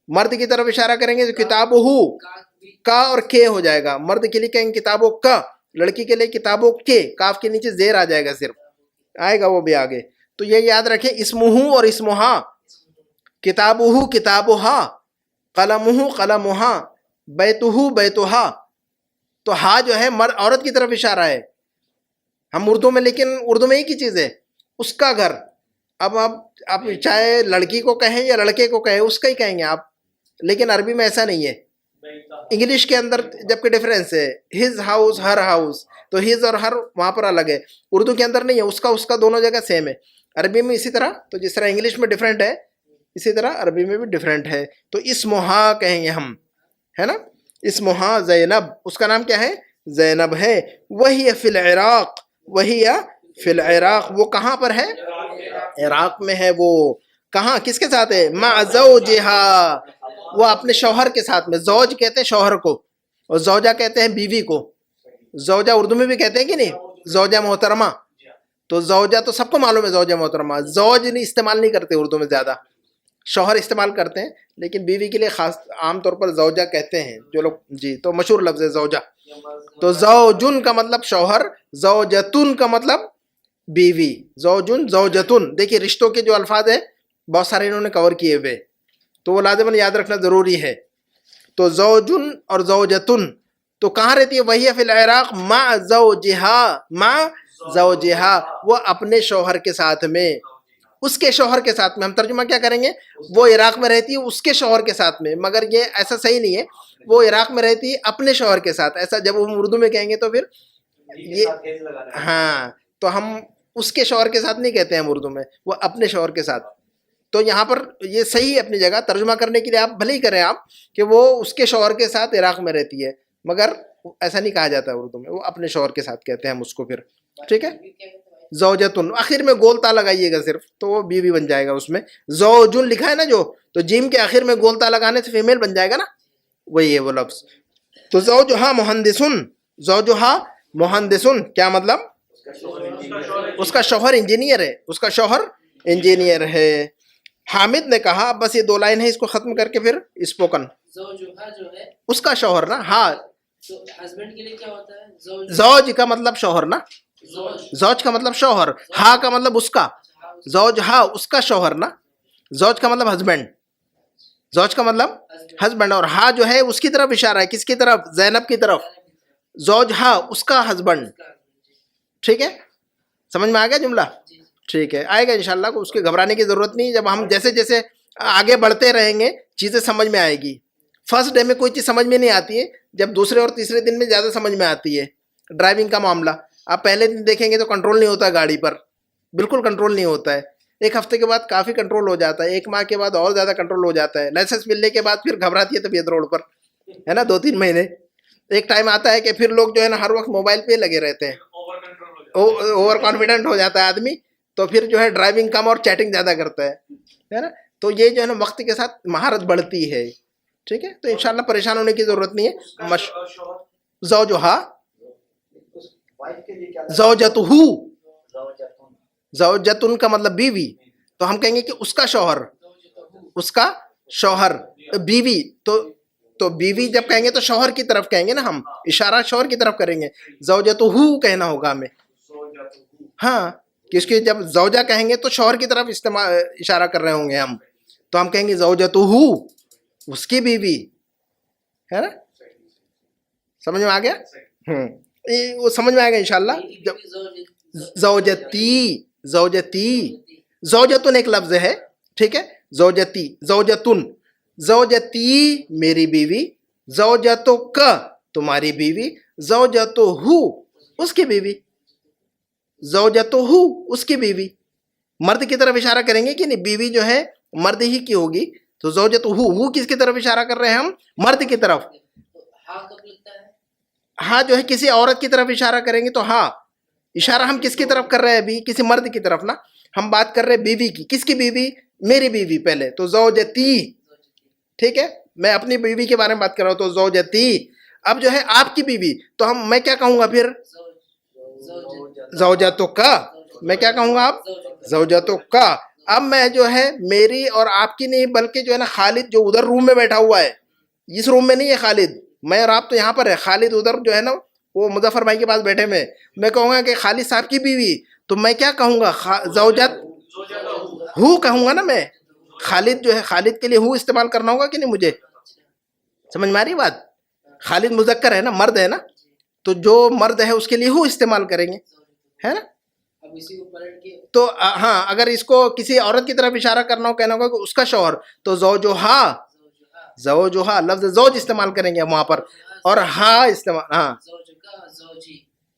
مرد کی طرف اشارہ کریں گے تو کتاب ہو، کا اور کے ہو جائے گا. مرد کے لیے کہیں کتابوں کا، لڑکی کے لیے کتابوں کے، کاف کے نیچے زیر آ جائے گا، صرف آئے گا وہ بھی آگے. تو یہ یاد رکھیں اسمہ اور اسمہا. کتابہ کتابہا، قلمہ قلمہا، بیتہ بیتہا. تو ہا جو ہے عورت کی طرف اشارہ ہے ہم اردو میں، لیکن اردو میں ایک ہی چیز ہے، اس کا گھر. اب آپ چاہے لڑکی کو کہیں یا لڑکے کو کہیں، اس کا ہی کہیں گے آپ. لیکن عربی میں ایسا نہیں ہے. انگلش کے اندر جبکہ ڈفرینس ہے، ہز ہاؤس، ہر ہاؤس، تو ہز اور ہر وہاں پر الگ ہے. اردو کے اندر نہیں ہے، اس کا دونوں جگہ سیم ہے. عربی میں اسی طرح، تو جس طرح انگلش میں ڈفرینٹ ہے اسی طرح عربی میں بھی ڈفرینٹ ہے. تو اسمہا کہیں گے ہم، ہے نا. اسمہا زینب، اس کا نام کیا ہے؟ زینب ہے. وہی فی العراق، وہی فی العراق، وہ کہاں پر ہے؟ عراق میں ہے. وہ کہاں کس کے ساتھ ہے؟ مع زوجہا، وہ اپنے شوہر کے ساتھ میں. زوج کہتے ہیں شوہر کو، اور زوجہ کہتے ہیں بیوی کو. زوجہ اردو میں بھی کہتے ہیں کہ نہیں، زوجہ محترمہ. تو زوجہ تو سب کو معلوم ہے، زوجہ محترمہ. زوج نہیں استعمال نہیں کرتے اردو میں زیادہ، شوہر استعمال کرتے ہیں، لیکن بیوی کے لیے خاص عام طور پر زوجہ کہتے ہیں جو لوگ. جی تو مشہور لفظ ہے زوجہ. تو زوجن کا مطلب شوہر، زوجتن کا مطلب بیوی. زوجن زوجتن. دیکھیے رشتوں کے جو الفاظ ہیں بہت سارے انہوں نے کور کیے ہوئے، تو وہ لازماً یاد رکھنا ضروری ہے. تو زوجن اور زوجتن تو کہاں رہتی ہے؟ وہی فی العراق مع زوجہا، مع زوجہا، وہ اپنے شوہر کے ساتھ میں، اس کے شوہر کے ساتھ میں. ہم ترجمہ کیا کریں گے؟ وہ عراق میں رہتی ہے اس کے شوہر کے ساتھ میں، مگر یہ ایسا صحیح نہیں ہے. وہ عراق میں رہتی ہے اپنے شوہر کے ساتھ. ایسا جب ہم اردو میں کہیں گے تو پھر یہ ہاں، تو ہم اس کے شوہر کے ساتھ نہیں کہتے ہیں ہم اردو میں، وہ اپنے شوہر کے ساتھ. تو یہاں پر یہ صحیح ہے اپنی جگہ، ترجمہ کرنے کے لیے آپ بھلے ہی کریں آپ کہ وہ اس کے شوہر کے ساتھ عراق میں رہتی ہے، مگر ایسا نہیں کہا جاتا ہے اردو میں، وہ اپنے شوہر کے ساتھ کہتے ہیں ہم اس کو پھر. ٹھیک ہے. زوجتن آخر میں گولتا لگائیے گا صرف، تو وہ بیوی بن جائے گا اس میں. زوجن لکھا ہے نا جو، تو جیم کے آخر میں گولتا لگانے سے فیمیل بن جائے گا نا، وہی ہے وہ لفظ. تو زوجہا مہندسن، زوجہا مہندسن کیا مطلب؟ اس کا شوہر انجینئر ہے، اس کا شوہر انجینئر ہے. حامد نے کہا بس یہ 2 لائن ہے، اس کو ختم کر کے پھر اسپوکن. زوجہا جو ہے اس کا شوہر نا، ہاں. تو ہسبینڈ کے لیے کیا ہوتا ہے؟ زوج کا مطلب شوہر نا، زوج کا مطلب شوہر، ہا کا مطلب اس کا. زوج ہا اس کا شوہر نا، زوج کا مطلب ہسبینڈ، زوج کا مطلب ہسبینڈ، اور ہا جو ہے اس کی طرف اشارہ ہے، کس کی طرف؟ زینب کی طرف. زوج ہا اس کا ہسبینڈ. ٹھیک ہے، سمجھ میں آ گیا جملہ؟ ٹھیک ہے، آئے گا انشاءاللہ. کو اس کے گھبرانے کی ضرورت نہیں. جب ہم جیسے جیسے آگے بڑھتے رہیں گے چیزیں سمجھ میں آئے گی. فرسٹ ڈے میں کوئی چیز سمجھ میں نہیں آتی ہے، جب دوسرے اور تیسرے دن میں زیادہ سمجھ میں آتی ہے. ڈرائیونگ کا معاملہ آپ پہلے دن دیکھیں گے تو کنٹرول نہیں ہوتا گاڑی پر، بالکل کنٹرول نہیں ہوتا ہے. 1 ہفتے کے بعد کافی کنٹرول ہو جاتا ہے، 1 ماہ کے بعد اور زیادہ کنٹرول ہو جاتا ہے. لائسنس ملنے کے بعد پھر گھبراتی ہے طبیعت روڈ پر، ہے نا، 2-3 مہینے. ایک ٹائم آتا ہے کہ پھر لوگ جو ہے نا ہر وقت موبائل پہ لگے رہتے ہیں, اوور کانفیڈنٹ ہو جاتا ہے آدمی, تو پھر جو ہے ڈرائیونگ کم اور چیٹنگ زیادہ کرتا ہے نا. تو یہ جو ہے نا وقت کے ساتھ مہارت بڑھتی ہے, ٹھیک ہے. تو انشاءاللہ پریشان ہونے کی ضرورت نہیں ہے. زوجہا, زوجتہو, زوجتن کا مطلب بیوی, تو ہم کہیں گے کہ اس کا شوہر, اس کا شوہر. بیوی تو بیوی جب کہیں گے تو شوہر کی طرف کہیں گے نا, ہم اشارہ شوہر کی طرف کریں گے. زوجتہو کہنا ہوگا ہمیں, ہاں, کیونکہ جب زوجہ کہیں گے تو شوہر کی طرف اشارہ کر رہے ہوں گے ہم, تو ہم کہیں گے زوجتہو, اس کی بیوی, ہے نا. سمجھ میں آ گیا؟ وہ سمجھ میں آئے گا انشاءاللہ. زوجتی, زوجتی, زوجتن ایک لفظ ہے, ٹھیک ہے. زوجتی, زوجتن, زوجتی میری بیوی, زوجتک تمہاری بیوی, زوجتہو اس کی بیوی, زوجتہو اس کی بیوی. مرد کی طرف اشارہ کریں گے کہ نہیں, بیوی جو ہے مرد ہی کی ہوگی, تو زوجتہو, وہ کس کی طرف اشارہ کر رہے ہیں ہم؟ مرد کی طرف. ہاں کب لگتا ہے؟ ہاں جو ہے کسی عورت کی طرف اشارہ کریں گے تو ہاں, اشارہ ہم کس کی طرف کر رہے ہیں ابھی؟ کسی مرد کی طرف نا. ہم بات کر رہے ہیں بیوی کی. کس کی بیوی؟ میری بیوی پہلے, تو زوجتی, ٹھیک ہے. میں اپنی بیوی کے بارے میں بات کر رہا ہوں, تو زوجتی. اب جو ہے آپ کی بیوی, تو میں کیا کہوں گا پھر؟ زوجتو کا. میں کیا کہوں گا آپ؟ زوجتو کا. اب میں جو ہے میری اور آپ کی نہیں, بلکہ جو ہے نا خالد جو ادھر روم میں بیٹھا ہوا ہے, اس روم میں نہیں ہے خالد, میں اور آپ تو یہاں پر ہے, خالد ادھر جو ہے نا وہ مظفر بھائی کے پاس بیٹھے میں کہوں گا کہ خالد صاحب کی بیوی, تو میں کیا کہوں گا؟ زوجت ہو کہوں گا نا میں. خالد جو ہے, خالد کے لیے ہو استعمال کرنا ہوگا کہ نہیں مجھے؟ سمجھ میں آ رہی بات؟ خالد مذکر ہے نا, مرد ہے نا, تو جو مرد ہے اس کے لیے ہو استعمال کریں گے, ہے نا. اب اسی کو پلٹ کے تو ہاں, اگر اس کو کسی عورت کی طرف اشارہ کرنا ہو, کہنا ہوگا کہ اس کا شوہر, تو زوجہا, زوجہا لفظ زوج استعمال کریں گے وہاں پر, اور ہاں استعمال, ہاں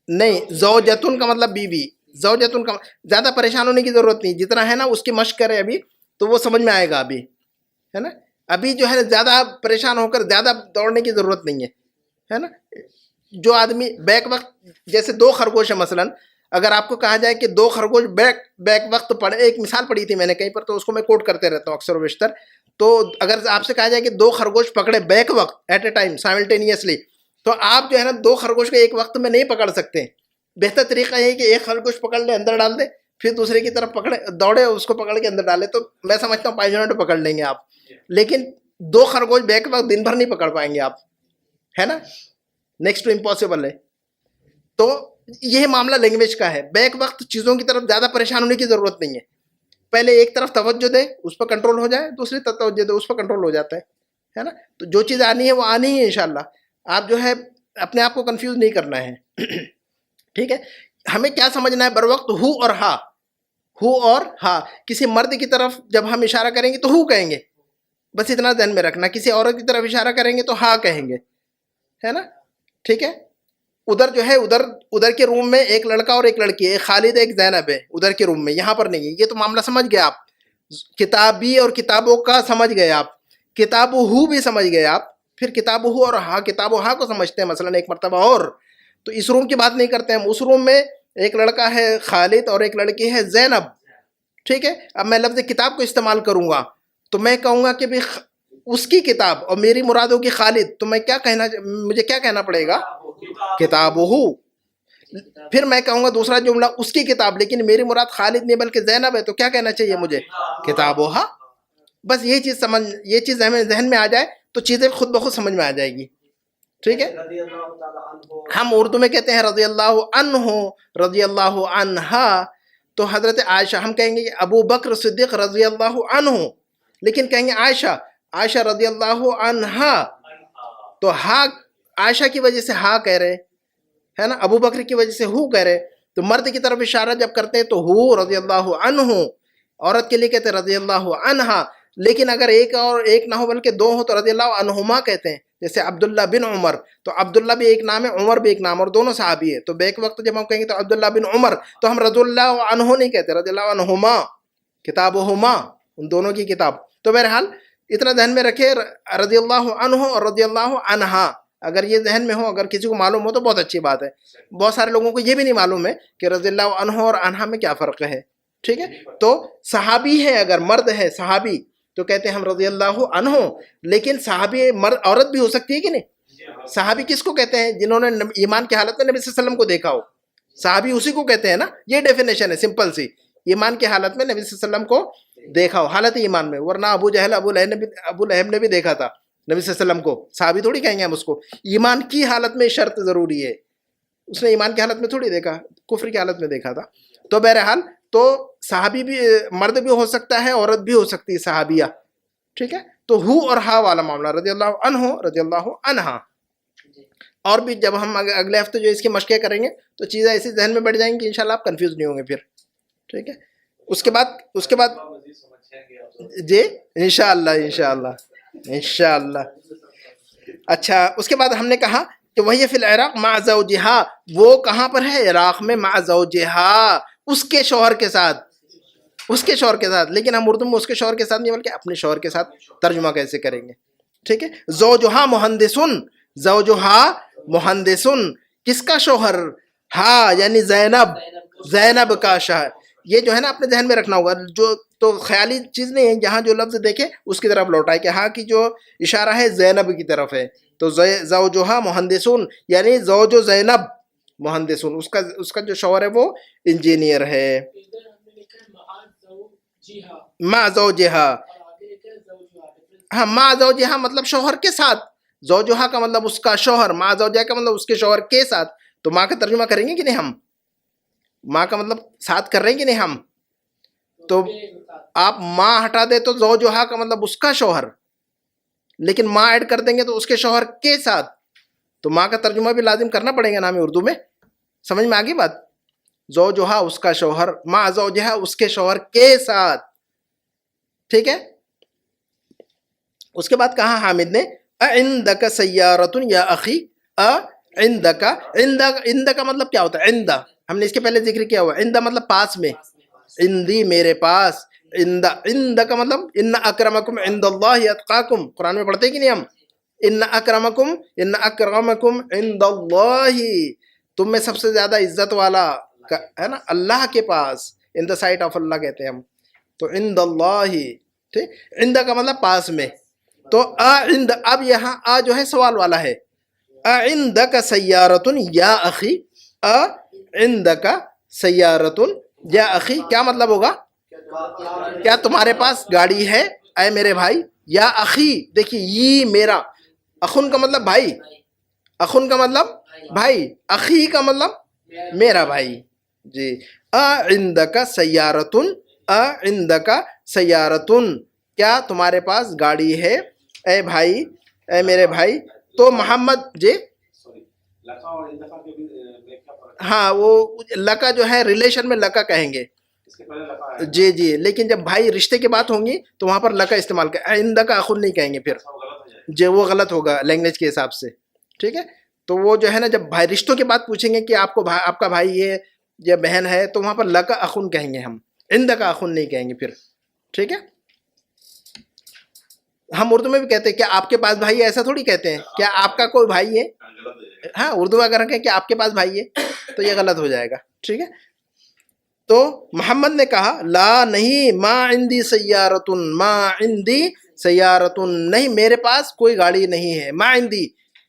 نہیں, زوجتن کا مطلب بیوی. زوجتن کا زیادہ پریشان ہونے کی ضرورت نہیں, جتنا ہے نا اس کی مشق کرے ابھی, تو وہ سمجھ میں آئے گا ابھی, ہے نا. ابھی جو ہے زیادہ پریشان ہو کر زیادہ دوڑنے کی ضرورت نہیں ہے نا. جو آدمی بیک وقت, جیسے دو خرگوش ہے مثلا, اگر آپ کو کہا جائے کہ دو خرگوش بیک وقت پڑھے, ایک مثال پڑھی تھی میں نے کہیں پر, تو اس کو میں کوٹ کرتے رہتا ہوں اکثر و بیشتر. تو اگر آپ سے کہا جائے کہ دو خرگوش پکڑے بیک وقت, ایٹ اے ٹائم, سائملٹینیسلی, تو آپ جو ہے نا دو خرگوش کو ایک وقت میں نہیں پکڑ سکتے. بہتر طریقہ یہ ہے کہ ایک خرگوش پکڑ لے, اندر ڈال دے, پھر دوسرے کی طرف پکڑے, دوڑے, اس کو پکڑ کے اندر ڈالے, تو میں سمجھتا ہوں 5 منٹ پکڑ لیں گے آپ. لیکن دو خرگوش بیک وقت دن بھر نہیں پکڑ پائیں گے آپ, ہے نا. نیکسٹ ٹو امپاسبل ہے. تو یہ معاملہ لینگویج کا ہے. بیک وقت چیزوں کی طرف زیادہ پریشان ہونے کی ضرورت نہیں ہے. پہلے ایک طرف توجہ دے, اس پر کنٹرول ہو جائے, دوسری طرف توجہ دے, اس پر کنٹرول ہو جاتا ہے نا. تو جو چیز آنی ہے وہ آنی ہے انشاءاللہ. آپ جو ہے اپنے آپ کو کنفیوز نہیں کرنا ہے. ٹھیک ہے. ہمیں کیا سمجھنا ہے بر وقت؟ ہو اور ہا, ہو اور ہا. کسی مرد کی طرف جب ہم اشارہ کریں گے تو ہو کہیں گے, بس اتنا ذہن میں رکھنا. کسی عورت کی طرف اشارہ کریں گے تو ہا کہیں گے, ہے نا. ٹھیک ہے. ادھر جو ہے ادھر کے روم میں ایک لڑکا اور ایک لڑکی ہے, ایک خالد ایک زینب ہے ادھر کے روم میں, یہاں پر نہیں ہے. یہ تو معاملہ سمجھ گئے آپ. کتابی اور کتابوں کا سمجھ گئے آپ, کتاب ہو بھی سمجھ گئے آپ. پھر کتاب ہو اور ہا, کتاب و ہا کو سمجھتے ہیں مثلا ایک مرتبہ اور. تو اس روم کی بات نہیں کرتے ہم. اس روم میں ایک لڑکا ہے خالد اور ایک لڑکی ہے زینب. ٹھیک ہے. اب میں لفظ کتاب کو استعمال کروں گا, تو میں کہوں گا کہ بھی اس کی کتاب, اور میری مراد ہوگی خالد, تو میں کیا کہنا, مجھے کیا کہنا پڑے گا؟ کتاب ہو. پھر میں کہوں گا دوسرا جملہ اس کی کتاب, لیکن میری مراد خالد نہیں بلکہ زینب ہے, تو کیا کہنا چاہیے مجھے؟ کتاب ہا. بس یہ چیز ہمیں ذہن میں آ جائے تو چیزیں خود بخود سمجھ میں آ جائے گی. ٹھیک ہے. ہم اردو میں کہتے ہیں رضی اللہ عنہ, رضی اللہ عنہا, تو حضرت عائشہ. ہم کہیں گے ابو بکر صدیق رضی اللہ عنہ, لیکن کہیں گے عائشہ رضی اللہ عنہا. تو ہا عائشہ کی وجہ سے ہا کہہ رہے, ہے نا. ابو بکر کی وجہ سے ہو کہہ رہے. تو مرد کی طرف اشارہ جب کرتے ہیں تو ہو رضی اللہ عنہ, عورت کے لیے کہتے ہیں رضی اللہ عنہا. لیکن اگر ایک نہ ہو بلکہ دو ہو تو رضی اللہ عنہما کہتے ہیں. جیسے عبداللہ بن عمر, تو عبداللہ بھی ایک نام ہے, عمر بھی ایک نام, اور دونوں صحابی ہے. تو بیک وقت جب ہم کہیں گے تو عبداللہ بن عمر, تو ہم رضی اللہ عنہ نہیں کہتے, رضی اللہ عنہما, کتابہما, ان دونوں کی کتاب. تو بہرحال اتنا ذہن میں رکھے, رضی اللہ عنہ اور رضی اللہ عنہا, اگر یہ ذہن میں ہو, اگر کسی کو معلوم ہو تو بہت اچھی بات ہے. بہت سارے لوگوں کو یہ بھی نہیں معلوم ہے کہ رضی اللہ عنہ اور عنہا میں کیا فرق ہے. ٹھیک ہے, تو صحابی ہے, اگر مرد ہے صحابی تو کہتے ہیں ہم رضی اللہ عنہ, لیکن صحابی مرد عورت بھی ہو سکتی ہے کہ نہیں. صحابی کس کو کہتے ہیں؟ جنہوں نے ایمان کی حالت میں نبی صلی اللہ علیہ وسلم کو دیکھا ہو, صحابی اسی کو کہتے ہیں نا. یہ ڈیفینیشن ہے سمپل سی, ایمان کی حالت میں نبی صلی اللہ علیہ وسلم کو دیکھا ہو, حالت ایمان میں. ورنہ ابو جہل ابو لہب نے بھی دیکھا تھا نبی صلی اللہ علیہ وسلم کو, صحابی تھوڑی کہیں گے ہم اس کو. ایمان کی حالت میں شرط ضروری ہے, اس نے ایمان کی حالت میں تھوڑی دیکھا, کفر کی حالت میں دیکھا تھا. تو بہرحال تو صحابی بھی مرد بھی ہو سکتا ہے, عورت بھی ہو سکتی ہے صحابیہ. ٹھیک ہے, تو ہو اور ہا والا معاملہ, رضی اللہ عنہ رضی اللہ عنہا. اور بھی جب ہم اگلے ہفتے جو اس کی مشقیں کریں گے تو چیزیں ایسی ذہن میں بڑھ جائیں گی انشاءاللہ آپ کنفیوز نہیں ہوں گے پھر. ٹھیک ہے, اس کے بعد جی انشاءاللہ. اچھا, اس کے بعد ہم نے کہا کہ وہی فی العراق مع زوجہا, وہ کہاں پر ہے؟ عراق میں. مع زوجہا, اس کے شوہر کے ساتھ, اس کے شوہر کے ساتھ. لیکن ہم اردو میں اس کے شوہر کے ساتھ نہیں بلکہ اپنے شوہر کے ساتھ ترجمہ کیسے کریں گے. ٹھیک ہے, زوجہا مہندسن, زوجہا مہندسن, کس کا شوہر؟ ہاں یعنی زینب, زینب کا شوہر. یہ جو ہے نا اپنے ذہن میں رکھنا ہوگا, جو تو خیالی چیز نہیں ہے, جہاں جو لفظ دیکھے اس کی طرف لوٹائے کہ ہاں کی جو اشارہ ہے زینب کی طرف ہے. تو زوجہا مہندسن یعنی زوج زینب مہندسن, اس کا جو شوہر ہے وہ انجینئر ہے. مع زوجہا, ہاں مع زوجہا مطلب شوہر کے ساتھ, زوجہا کا مطلب اس کا شوہر, مع زوجہا کا مطلب اس کے شوہر کے ساتھ. تو ماں کا ترجمہ کریں گے کہ نہیں ہم؟ ماں کا مطلب ساتھ کر رہے ہیں کہ نہیں ہم؟ تو آپ ماں ہٹا دے تو زوجہا کا مطلب اس کا شوہر, لیکن ماں ایڈ کر دیں گے تو اس کے شوہر کے ساتھ. تو ماں کا ترجمہ بھی لازم کرنا پڑے گا نا ہمیں اردو میں. سمجھ میں آگئی بات؟ زوجہا اس کا شوہر, مع زوجہا اس کے شوہر کے ساتھ. ٹھیک ہے, اس کے بعد کہا حامد نے اعندک سیارۃ یا اخی, اعندک, عند کا مطلب کیا ہوتا ہے؟ عند ہم نے اس کے پہلے ذکر کیا ہوا, عند مطلب پاس میں, عندی میرے پاس. عند کا مطلب ان اکرمکم عند اللہ اتقاکم, قرآن میں پڑھتے ہیں کہ نہیں ہم؟ ان اکرمکم عند اللہ, تم میں سب سے زیادہ عزت والا ہے نا اللہ کے پاس, ان دا سائٹ آف اللہ کہتے ہیں ہم. تو عند اللہ, ٹھیک, عند کا مطلب پاس میں. تو عند, اب یہاں آ جو ہے سوال والا ہے. عندک سیارۃ یا اخی, عندک سیارۃ یا اخی, کیا مطلب ہوگا؟ کیا تمہارے پاس گاڑی ہے اے میرے بھائی؟ یا اخی, دیکھیے یہ میرا, اخن کا مطلب بھائی, اخن کا مطلب بھائی, اخی کا مطلب میرا بھائی. جی, عندک سیارۃ, عندک سیارۃ, کیا تمہارے پاس گاڑی ہے اے بھائی, اے میرے بھائی. تو محمد جی, ہاں وہ لکا جو ہے ریلیشن میں لکا کہیں گے, جی جی, لیکن جب بھائی رشتے کی بات ہوں گی تو وہاں پر لکا استعمال کریں, عندک کا اخن نہیں کہیں گے پھر, جی وہ غلط ہوگا لینگویج کے حساب سے. ٹھیک ہے, تو وہ جو ہے نا جب بھائی رشتوں کی بات پوچھیں گے کہ آپ کا بھائی ہے یا بہن ہے تو وہاں پر لکا اخن کہیں گے ہم, عندک اخن نہیں کہیں گے پھر. ٹھیک ہے, ہم اردو میں بھی کہتے ہیں کیا آپ کے پاس بھائی ہے, ایسا تھوڑی کہتے ہیں کیا آپ کا کوئی بھائی ہے. ہاں اردو میں اگر کہیں کہ آپ کے پاس بھائی ہے تو یہ غلط ہو جائے گا. ٹھیک ہے, تو محمد نے کہا لا نہیں, ما عندی سیارۃ, ما عندی سیارۃ, نہیں میرے پاس کوئی گاڑی نہیں ہے. ما عندی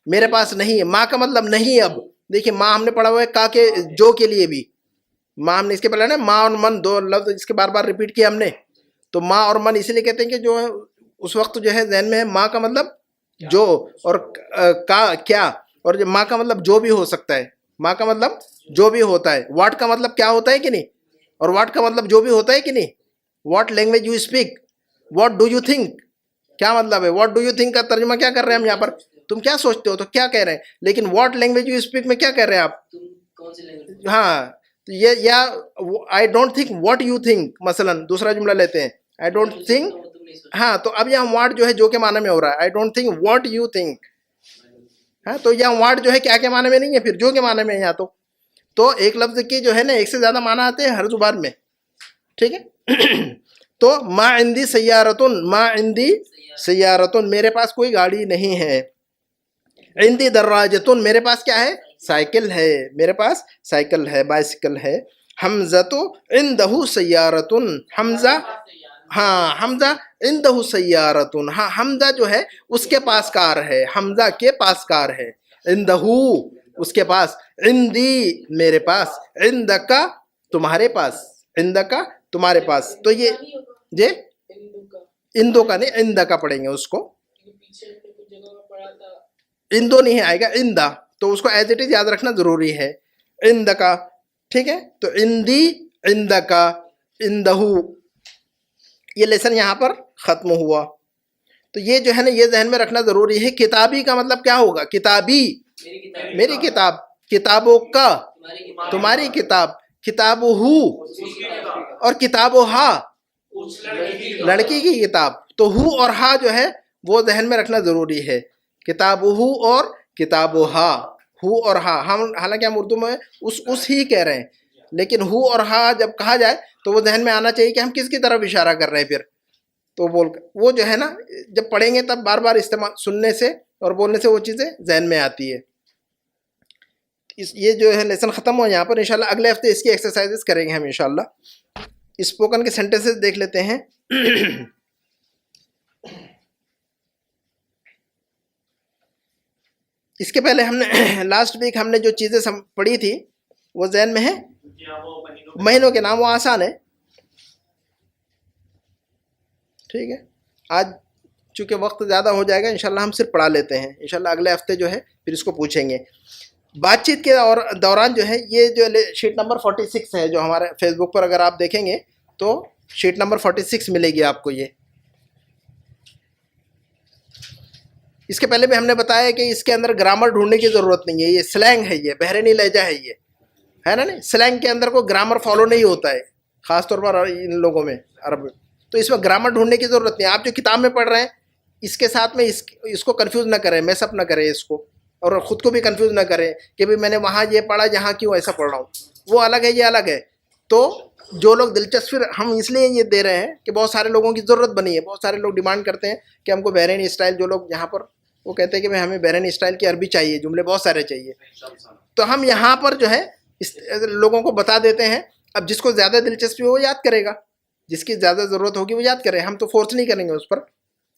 میرے پاس نہیں ہے, ماں کا مطلب نہیں. اب دیکھیے ماں ہم نے پڑھا ہوا ہے کا کے جو کے لیے بھی, ماں ہم نے اس کے پہلے نا ماں اور من دو لفظ اس کے بار بار ریپیٹ کیا ہم نے. تو ماں اور من اسی لیے کہتے ہیں کہ جو اس وقت جو ہے ذہن میں ہے ماں کا مطلب جو, اور کا کیا, اور ماں کا مطلب جو بھی ہو سکتا ہے, ماں کا مطلب جو بھی ہوتا ہے. واٹ کا مطلب کیا ہوتا ہے کہ نہیں, اور واٹ کا مطلب جو بھی ہوتا ہے کہ نہیں. What language you speak, what do you think, کیا مطلب ہے. واٹ ڈو یو تھنک کا ترجمہ کیا کر رہے ہیں ہم یہاں پر, تم کیا سوچتے ہو, تو کیا کہہ رہے ہیں. لیکن واٹ لینگویج یو اسپیک میں کیا کہہ رہے ہیں آپ, ہاں یہ, یا I don't think what you think, مثلا دوسرا جملہ لیتے ہیں آئی ڈونٹ تھنک, ہاں تو اب یہاں واٹ جو ہے جو کے معنی میں ہو رہا ہے, I don't think what you think. ہاں تو یہاں واٹ جو ہے کیا کے معنی میں نہیں ہے, پھر جو کے معنی میں ہے یہاں. تو ایک لفظ کی جو ہے نا ایک سے زیادہ معنی آتے ہیں ہر زبان میں. ٹھیک ہے, تو ما عندی سیارۃ, ما عندی سیارۃ, میرے پاس کوئی گاڑی نہیں ہے. عندی دراجتن میرے پاس کیا ہے سائیکل ہے میرے پاس سائیکل ہے بائسیکل ہے حمزۃ عندہ سیارتن حمزہ ہاں حمزہ عندہ سیارتن ہاں حمزہ جو ہے اس کے پاس کار ہے حمزہ کے پاس کار ہے عندہ اس کے پاس عندی میرے پاس عندک تمہارے پاس عندک تمہارے پاس تو یہ جی ہندو کا اندو کا نہیں عندہ کا پڑھیں گے اس کو کیونکہ پیچھے ہم نے کچھ جگہ میں پڑھا تھا اندو نہیں آئے گا عندہ تو اس کو ایز اٹ از یاد رکھنا ضروری ہے عندہ کا ٹھیک ہے تو عندی عندہ کا عندہ یہ لیسن یہاں پر ختم ہوا تو یہ جو ہے نا یہ ذہن میں رکھنا ضروری ہے کتابی کا مطلب کیا ہوگا کتابی میری کتاب میری کتاب کتابوں کا تمہاری کتاب تمہاری کتاب کتاب ہو اس کی کتاب اور کتاب ہا لڑکی کی کتاب تو ہو اور ہا جو ہے وہ ذہن میں رکھنا ضروری ہے کتاب ہو اور کتاب ہا ہو اور ہا ہم حالانکہ ہم اردو میں اس ہی کہہ رہے ہیں لیکن ہو اور ہا جب کہا جائے تو وہ ذہن میں آنا چاہیے کہ ہم کس کی طرف اشارہ کر رہے ہیں پھر تو وہ جو ہے نا جب پڑھیں گے تب بار بار استعمال سننے سے اور بولنے سے وہ چیزیں ذہن میں آتی ہے یہ جو ہے لیسن ختم ہو یہاں پر انشاءاللہ اگلے ہفتے اس کی ایکسرسائزز کریں گے ہم انشاءاللہ اسپوکن کے سینٹنسز دیکھ لیتے ہیں اس کے پہلے ہم نے لاسٹ ویک ہم نے جو چیزیں پڑھی تھی وہ ذہن میں ہے مہینوں کے نام وہ آسان ہے ٹھیک ہے آج چونکہ وقت زیادہ ہو جائے گا انشاءاللہ ہم صرف پڑھا لیتے ہیں انشاءاللہ اگلے ہفتے جو ہے پھر اس کو پوچھیں گے بات چیت کے دوران جو ہے یہ جو شیٹ نمبر 46 ہے جو ہمارے فیس بک پر اگر آپ دیکھیں گے تو شیٹ نمبر 46 ملے گی آپ کو یہ اس کے پہلے بھی ہم نے بتایا کہ اس کے اندر گرامر ڈھونڈنے کی ضرورت نہیں ہے یہ سلینگ ہے یہ بحرینی لہجہ ہے یہ ہے نا نہیں سلینگ کے اندر کوئی گرامر فالو نہیں ہوتا ہے خاص طور پر ان لوگوں میں عرب تو اس میں گرامر ڈھونڈنے کی ضرورت نہیں ہے آپ جو کتاب میں پڑھ رہے ہیں اس کے ساتھ میں اس کو کنفیوز نہ کریں میس اپ نہ کریں اس کو اور خود کو بھی کنفیوز نہ کریں کہ بھئی میں نے وہاں یہ پڑھا یہاں کیوں ایسا پڑھ رہا ہوں وہ الگ ہے یہ الگ ہے تو جو لوگ دلچسپی ہم اس لیے یہ دے رہے ہیں کہ بہت سارے لوگوں کی ضرورت بنی ہے بہت سارے لوگ ڈیمانڈ کرتے ہیں کہ ہم کو بحرینی اسٹائل جو لوگ یہاں پر وہ کہتے ہیں کہ ہمیں بحرینی اسٹائل کی عربی چاہیے جملے بہت سارے چاہیے تو ہم یہاں پر جو ہے لوگوں کو بتا دیتے ہیں اب جس کو زیادہ دلچسپی ہو وہ یاد کرے گا جس کی زیادہ ضرورت ہوگی وہ یاد کرے ہم تو فورس نہیں کریں گے اس پر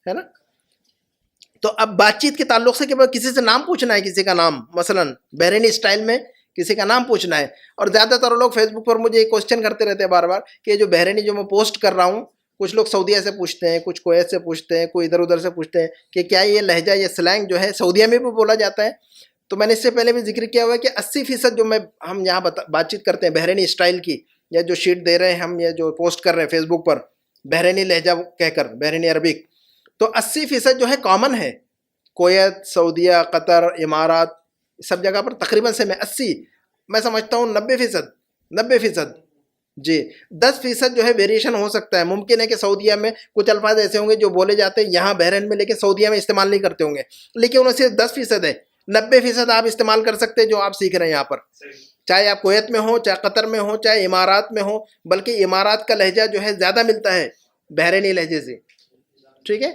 ہے نا تو اب بات چیت کے تعلق سے کہ کسی سے نام پوچھنا ہے کسی کا نام مثلا بحرینی اسٹائل میں کسی کا نام پوچھنا ہے اور زیادہ تر لوگ فیس بک پر مجھے ایک کوشچن کرتے رہتے ہیں بار بار کہ جو بحرینی جو میں پوسٹ کر رہا ہوں کچھ لوگ سعودیہ سے پوچھتے ہیں کچھ کویت سے پوچھتے ہیں کوئی ادھر ادھر سے پوچھتے ہیں کہ کیا یہ لہجہ یہ سلینگ جو ہے سعودیہ میں بھی بولا جاتا ہے تو میں نے اس سے پہلے بھی ذکر کیا ہوا ہے کہ 80% جو ہم یہاں بات چیت کرتے ہیں بحرینی اسٹائل کی یا جو شیٹ دے رہے ہیں ہم یا جو پوسٹ کر رہے ہیں فیس بک پر بحرینی لہجہ کہہ کر بحرینی عربک تو 80% جو ہے کامن ہے کویت سعودیہ قطر امارات سب جگہ پر تقریباً سے میں سمجھتا ہوں 90% جی 10% جو ہے ویریشن ہو سکتا ہے ممکن ہے کہ سعودیہ میں کچھ الفاظ ایسے ہوں گے جو بولے جاتے ہیں یہاں بحرین میں لیکن سعودیہ میں استعمال نہیں کرتے ہوں گے لیکن انہیں صرف 10% ہے 90% آپ استعمال کر سکتے ہیں جو آپ سیکھ رہے ہیں یہاں پر چاہے آپ کویت میں ہوں چاہے قطر میں ہوں چاہے امارات میں ہوں بلکہ امارات کا لہجہ جو ہے زیادہ ملتا ہے بحرینی لہجے سے ٹھیک ہے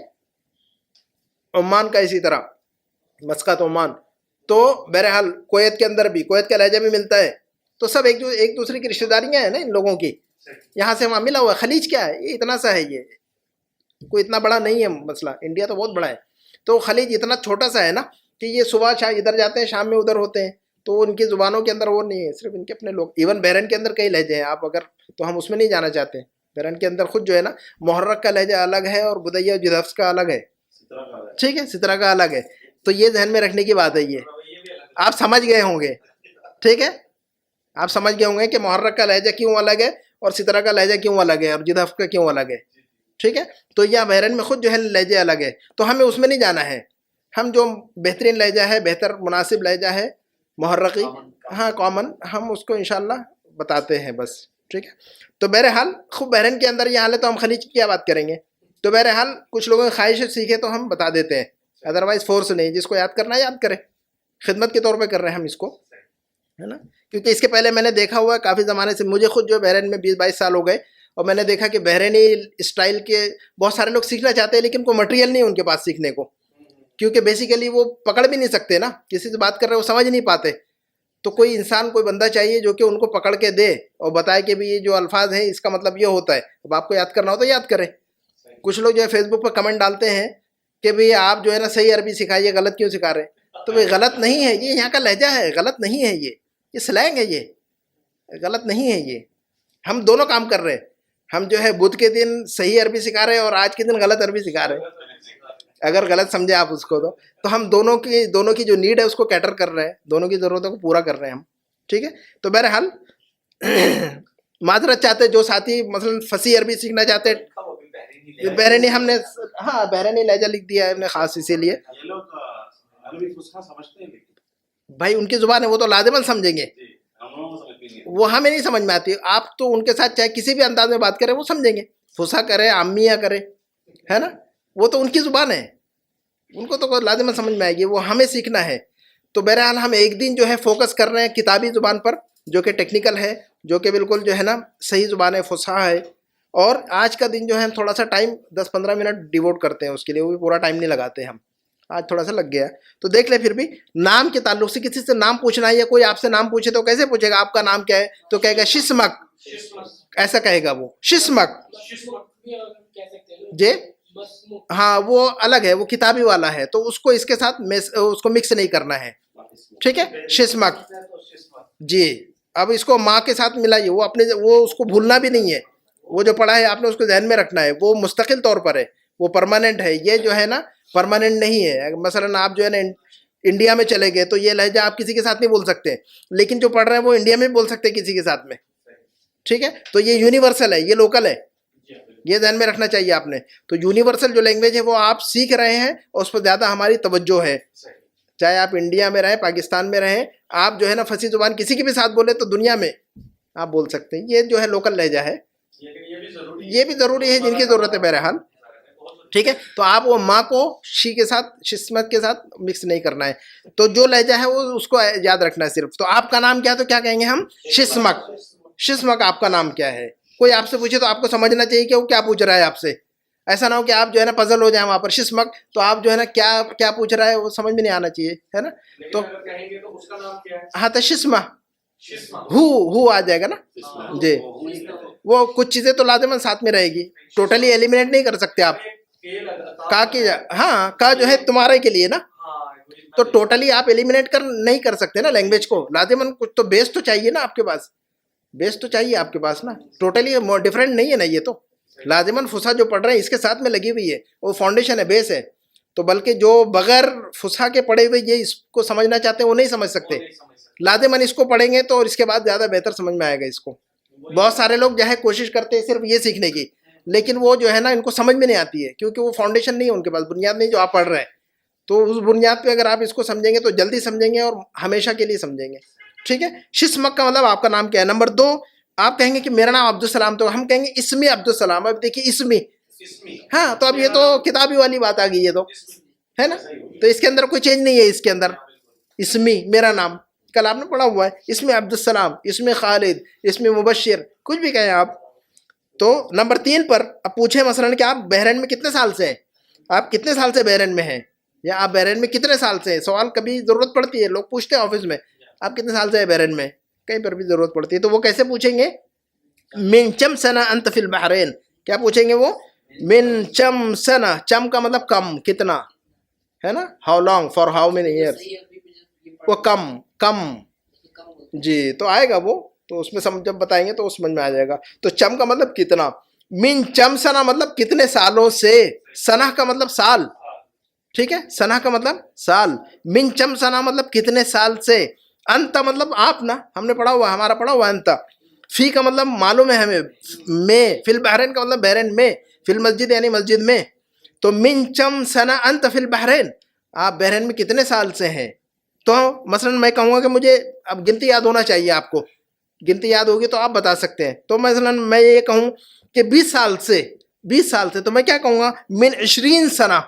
عمان کا اسی طرح مسقط عمان تو بہرحال کویت کے اندر بھی کویت کا لہجہ بھی ملتا ہے تو سب ایک دوسرے کی رشتہ داریاں ہیں نا ان لوگوں کی یہاں سے وہاں ملا ہوا ہے خلیج کیا ہے یہ اتنا سا ہے یہ کوئی اتنا بڑا نہیں ہے مسئلہ انڈیا تو بہت بڑا ہے تو خلیج اتنا چھوٹا سا ہے نا کہ یہ صبح ادھر جاتے ہیں شام میں ادھر ہوتے ہیں تو ان کی زبانوں کے اندر وہ نہیں ہے صرف ان کے اپنے لوگ ایون بحرین کے اندر کئی لہجے ہیں آپ اگر تو ہم اس میں نہیں جانا چاہتے بحرین کے اندر خود جو ہے نا محرک کا لہجہ الگ ہے اور بدیہ جدفس کا الگ ہے ٹھیک ہے سترہ کا الگ ہے تو یہ ذہن میں رکھنے کی بات ہے یہ آپ سمجھ گئے ہوں گے ٹھیک ہے آپ سمجھ گئے ہوں گے کہ محرک کا لہجہ کیوں الگ ہے اور سترہ کا لہجہ کیوں الگ ہے اور جدف کا کیوں الگ ہے ٹھیک ہے تو یہ بحرین میں خود جو ہے لہجے الگ ہے تو ہمیں اس میں نہیں جانا ہے ہم جو بہترین لہجہ ہے بہتر مناسب لہجہ ہے محرقی ہاں کامن ہم اس کو انشاءاللہ بتاتے ہیں بس ٹھیک ہے تو بہرحال خوب بحرین کے اندر یہ حال ہے تو ہم خلیج کی کیا بات کریں گے تو بہرحال کچھ لوگوں کی خواہش سیکھے تو ہم بتا دیتے ہیں ادروائز فورس نہیں جس کو یاد کرنا ہے یاد کرے خدمت کے طور پہ کر رہے ہیں ہم اس کو ہے نا کیونکہ اس کے پہلے میں نے دیکھا ہوا ہے کافی زمانے سے مجھے خود جو بحرین میں 20-22 سال ہو گئے اور میں نے دیکھا کہ بحرینی اسٹائل کے بہت سارے لوگ سیکھنا چاہتے ہیں لیکن کوئی مٹیریل نہیں ان کے پاس سیکھنے کو کیونکہ بیسیکلی وہ پکڑ بھی نہیں سکتے نا, کسی سے بات کر رہے وہ سمجھ نہیں پاتے. تو کوئی انسان, کوئی بندہ چاہیے جو کہ ان کو پکڑ کے دے اور بتائے کہ بھی یہ جو الفاظ ہیں اس کا مطلب یہ ہوتا ہے. اب آپ کو یاد کرنا ہو تو یاد کریں. کچھ لوگ جو ہے فیس بک پر کمنٹ ڈالتے ہیں کہ بھئی آپ جو ہے نا صحیح عربی سکھائیے, غلط کیوں سکھا رہے ہیں؟ تو بھئی غلط نہیں ہے, یہ یہاں کا لہجہ ہے, غلط نہیں ہے, یہ سلینگ ہے, یہ غلط نہیں ہے. یہ ہم دونوں کام کر رہے ہیں. ہم جو ہے بدھ کے دن صحیح عربی سکھا رہے ہیں اور آج کے دن غلط عربی سکھا رہے ہیں, اگر غلط سمجھے آپ اس کو. تو ہم دونوں کی جو نیڈ ہے اس کو کیٹر کر رہے ہیں, دونوں کی ضرورتوں کو پورا کر رہے ہیں ہم. ٹھیک ہے. تو بہرحال معذرت چاہتے جو ساتھی مثلا فصیح عربی سیکھنا چاہتے, بحرینی ہم نے ہاں بحرینی لہجہ لکھ دیا ہے ہم نے خاص اسی لیے. بھائی ان کی زبان ہے, وہ تو لازماً سمجھیں گے, وہ ہمیں نہیں سمجھ میں آتی. آپ تو ان کے ساتھ چاہے کسی بھی انداز میں بات کریں وہ سمجھیں گے, فصحا کرے عامیہ کرے, ہے نا, وہ تو ان کی زبان ہے, ان کو تو لازماً سمجھ میں آئے گی, وہ ہمیں سیکھنا ہے. تو بہرحال ہم ایک دن جو ہے فوکس کر رہے ہیں کتابی زبان پر, جو کہ ٹیکنیکل ہے, جو کہ بالکل جو ہے نا صحیح زبان ہے, فصحا ہے. اور آج کا دن جو ہے ہم تھوڑا سا ٹائم 10-15 منٹ ڈیووٹ کرتے ہیں اس کے لیے, وہ بھی پورا ٹائم نہیں لگاتے ہم. آج تھوڑا سا لگ گیا. تو دیکھ لیں. پھر بھی نام کے تعلق سے کسی سے نام پوچھنا ہے, یا کوئی آپ سے نام پوچھے تو کیسے پوچھے گا, آپ کا نام کیا ہے, تو کہے گا شسمک, ایسا کہے گا وہ, شسمک. جی ہاں وہ الگ ہے, وہ کتابی والا ہے, تو اس کو اس کے ساتھ اس کو مکس نہیں کرنا ہے. ٹھیک ہے, شسمک. جی اب اس کو ماں کے ساتھ ملائیے, وہ اس کو بھولنا بھی نہیں ہے. وہ جو پڑھا ہے آپ نے اس کو ذہن میں رکھنا ہے, وہ مستقل طور پر ہے, وہ پرماننٹ ہے. یہ جو ہے نا پرماننٹ نہیں ہے. مثلا آپ جو ہے نا انڈیا میں چلے گئے تو یہ لہجہ آپ کسی کے ساتھ نہیں بول سکتے, لیکن جو پڑھ رہے ہیں وہ انڈیا میں بھی بول سکتے کسی کے ساتھ میں. ٹھیک ہے, تو یہ یونیورسل ہے, یہ لوکل ہے, یہ ذہن میں رکھنا چاہیے آپ نے. تو یونیورسل جو لینگویج ہے وہ آپ سیکھ رہے ہیں اور اس پر زیادہ ہماری توجہ ہے. چاہے آپ انڈیا میں رہیں, پاکستان میں رہیں, آپ جو ہے نا فصیح زبان کسی کے بھی ساتھ بولے تو دنیا میں آپ بول سکتے ہیں. یہ جو ہے لوکل لہجہ ہے, یہ بھی ضروری ہے جن کی ضرورت ہے بہرحال. ٹھیک ہے, تو آپ وہ ماں کو شی کے ساتھ, شسمت کے ساتھ مکس نہیں کرنا ہے. تو جو لہجہ ہے وہ اس کو یاد رکھنا ہے صرف. تو آپ کا نام کیا ہے, تو کیا کہیں گے ہم, شسمک. شسمک آپ کا نام کیا ہے. کوئی آپ سے پوچھے تو آپ کو سمجھنا چاہیے کہ وہ کیا پوچھ رہا ہے آپ سے. ایسا نہ ہو کہ آپ جو ہے نا پزل ہو جائیں وہاں پر, شسمک, تو آپ جو ہے نا کیا پوچھ رہا ہے وہ سمجھ میں نہیں آنا چاہیے, ہے نا. تو ہاں تو شسمہ, ہو آ جائے گا نا. جی وہ کچھ چیزیں تو لازماً ساتھ میں رہے گی, ٹوٹلی ایلیمنیٹ نہیں کر سکتے آپ. کا کی ہاں کا جو ہے تمہارے کے لیے نا, تو ٹوٹلی آپ ایلیمنیٹ نہیں کر سکتے نا لینگویج کو. لازماً کچھ تو بیس تو چاہیے نا آپ کے پاس, بیس تو چاہیے آپ کے پاس نا. ٹوٹلی ڈفرینٹ نہیں ہے نا, یہ تو لازماً فصحا جو پڑھ رہے ہیں اس کے ساتھ میں لگی ہوئی ہے, وہ فاؤنڈیشن ہے, بیس ہے. تو بلکہ جو بغیر فصحا کے پڑھے ہوئے یہ اس کو سمجھنا چاہتے ہیں وہ نہیں سمجھ سکتے. لازماً اس کو پڑھیں گے تو اور اس کے بعد زیادہ بہتر سمجھ میں آئے گا اس کو. بہت سارے لوگ جو ہے کوشش کرتے ہیں صرف یہ سیکھنے کی, لیکن وہ جو ہے نا ان کو سمجھ میں نہیں آتی ہے, کیونکہ وہ فاؤنڈیشن نہیں ہے ان کے پاس, بنیاد نہیں جو آپ پڑھ رہے ہیں. تو اس بنیاد پہ اگر آپ اس کو سمجھیں گے تو جلدی سمجھیں گے اور ہمیشہ کے لیے سمجھیں گے. ٹھیک ہے, شسمک کا مطلب آپ کا نام کیا ہے. نمبر 2, آپ کہیں گے کہ میرا نام عبدالسلام, تو ہم کہیں گے اسمی عبدالسلام. اب دیکھیے اسمی, ہاں تو اب یہ تو کتابی والی بات آ گئی ہے, تو ہے نا. تو اس کے اندر کوئی چینج نہیں ہے, اس کے اندر اسمی میرا نام, کل آپ نے پڑھا ہوا ہے, اس میں عبدالسلام, اس میں خالد, اس میں مبشر, کچھ بھی کہیں آپ. تو نمبر 3 پر اب پوچھیں مثلا کہ آپ بحرین میں کتنے سال سے ہیں, آپ کتنے سال سے بحرین میں ہیں, یا آپ بحرین میں کتنے سال سے ہیں. سوال کبھی ضرورت پڑتی ہے, لوگ پوچھتے ہیں آفس میں, آپ کتنے سال سے ہیں بحرین میں, کہیں پر بھی ضرورت پڑتی ہے. تو وہ کیسے پوچھیں گے, من چم سنہ انت فی البحرین. کیا پوچھیں گے وہ, من چم سنہ, چم کا مطلب کم, کتنا, ہے نا, how long, for how many years, وہ کم. جی تو آئے گا وہ, تو اس میں جب بتائیں گے تو سمجھ میں آ جائے گا. تو چم کا مطلب کتنا, من چم سنہ مطلب کتنے سالوں سے, سنہ کا مطلب سال. ٹھیک ہے, سنہ کا مطلب سال, من چم سنہ مطلب کتنے سال سے, انت مطلب آپ نا, ہم نے پڑھا ہوا, ہمارا پڑھا ہوا انت. فی کا مطلب معلوم ہے ہمیں, میں. فی البحرین کا مطلب بحرین میں, فی المسجد یعنی مسجد میں. تو من چم سنہ انت فی البحرین, آپ بحرین میں کتنے سال سے ہیں. تو مثلا میں کہوں گا کہ مجھے اب گنتی یاد ہونا چاہیے, آپ کو گنتی یاد ہوگی تو آپ بتا سکتے ہیں. تو مثلا میں یہ کہوں کہ 20 سال سے, 20 سال سے, تو میں کیا کہوں گا, من 20 سنہ.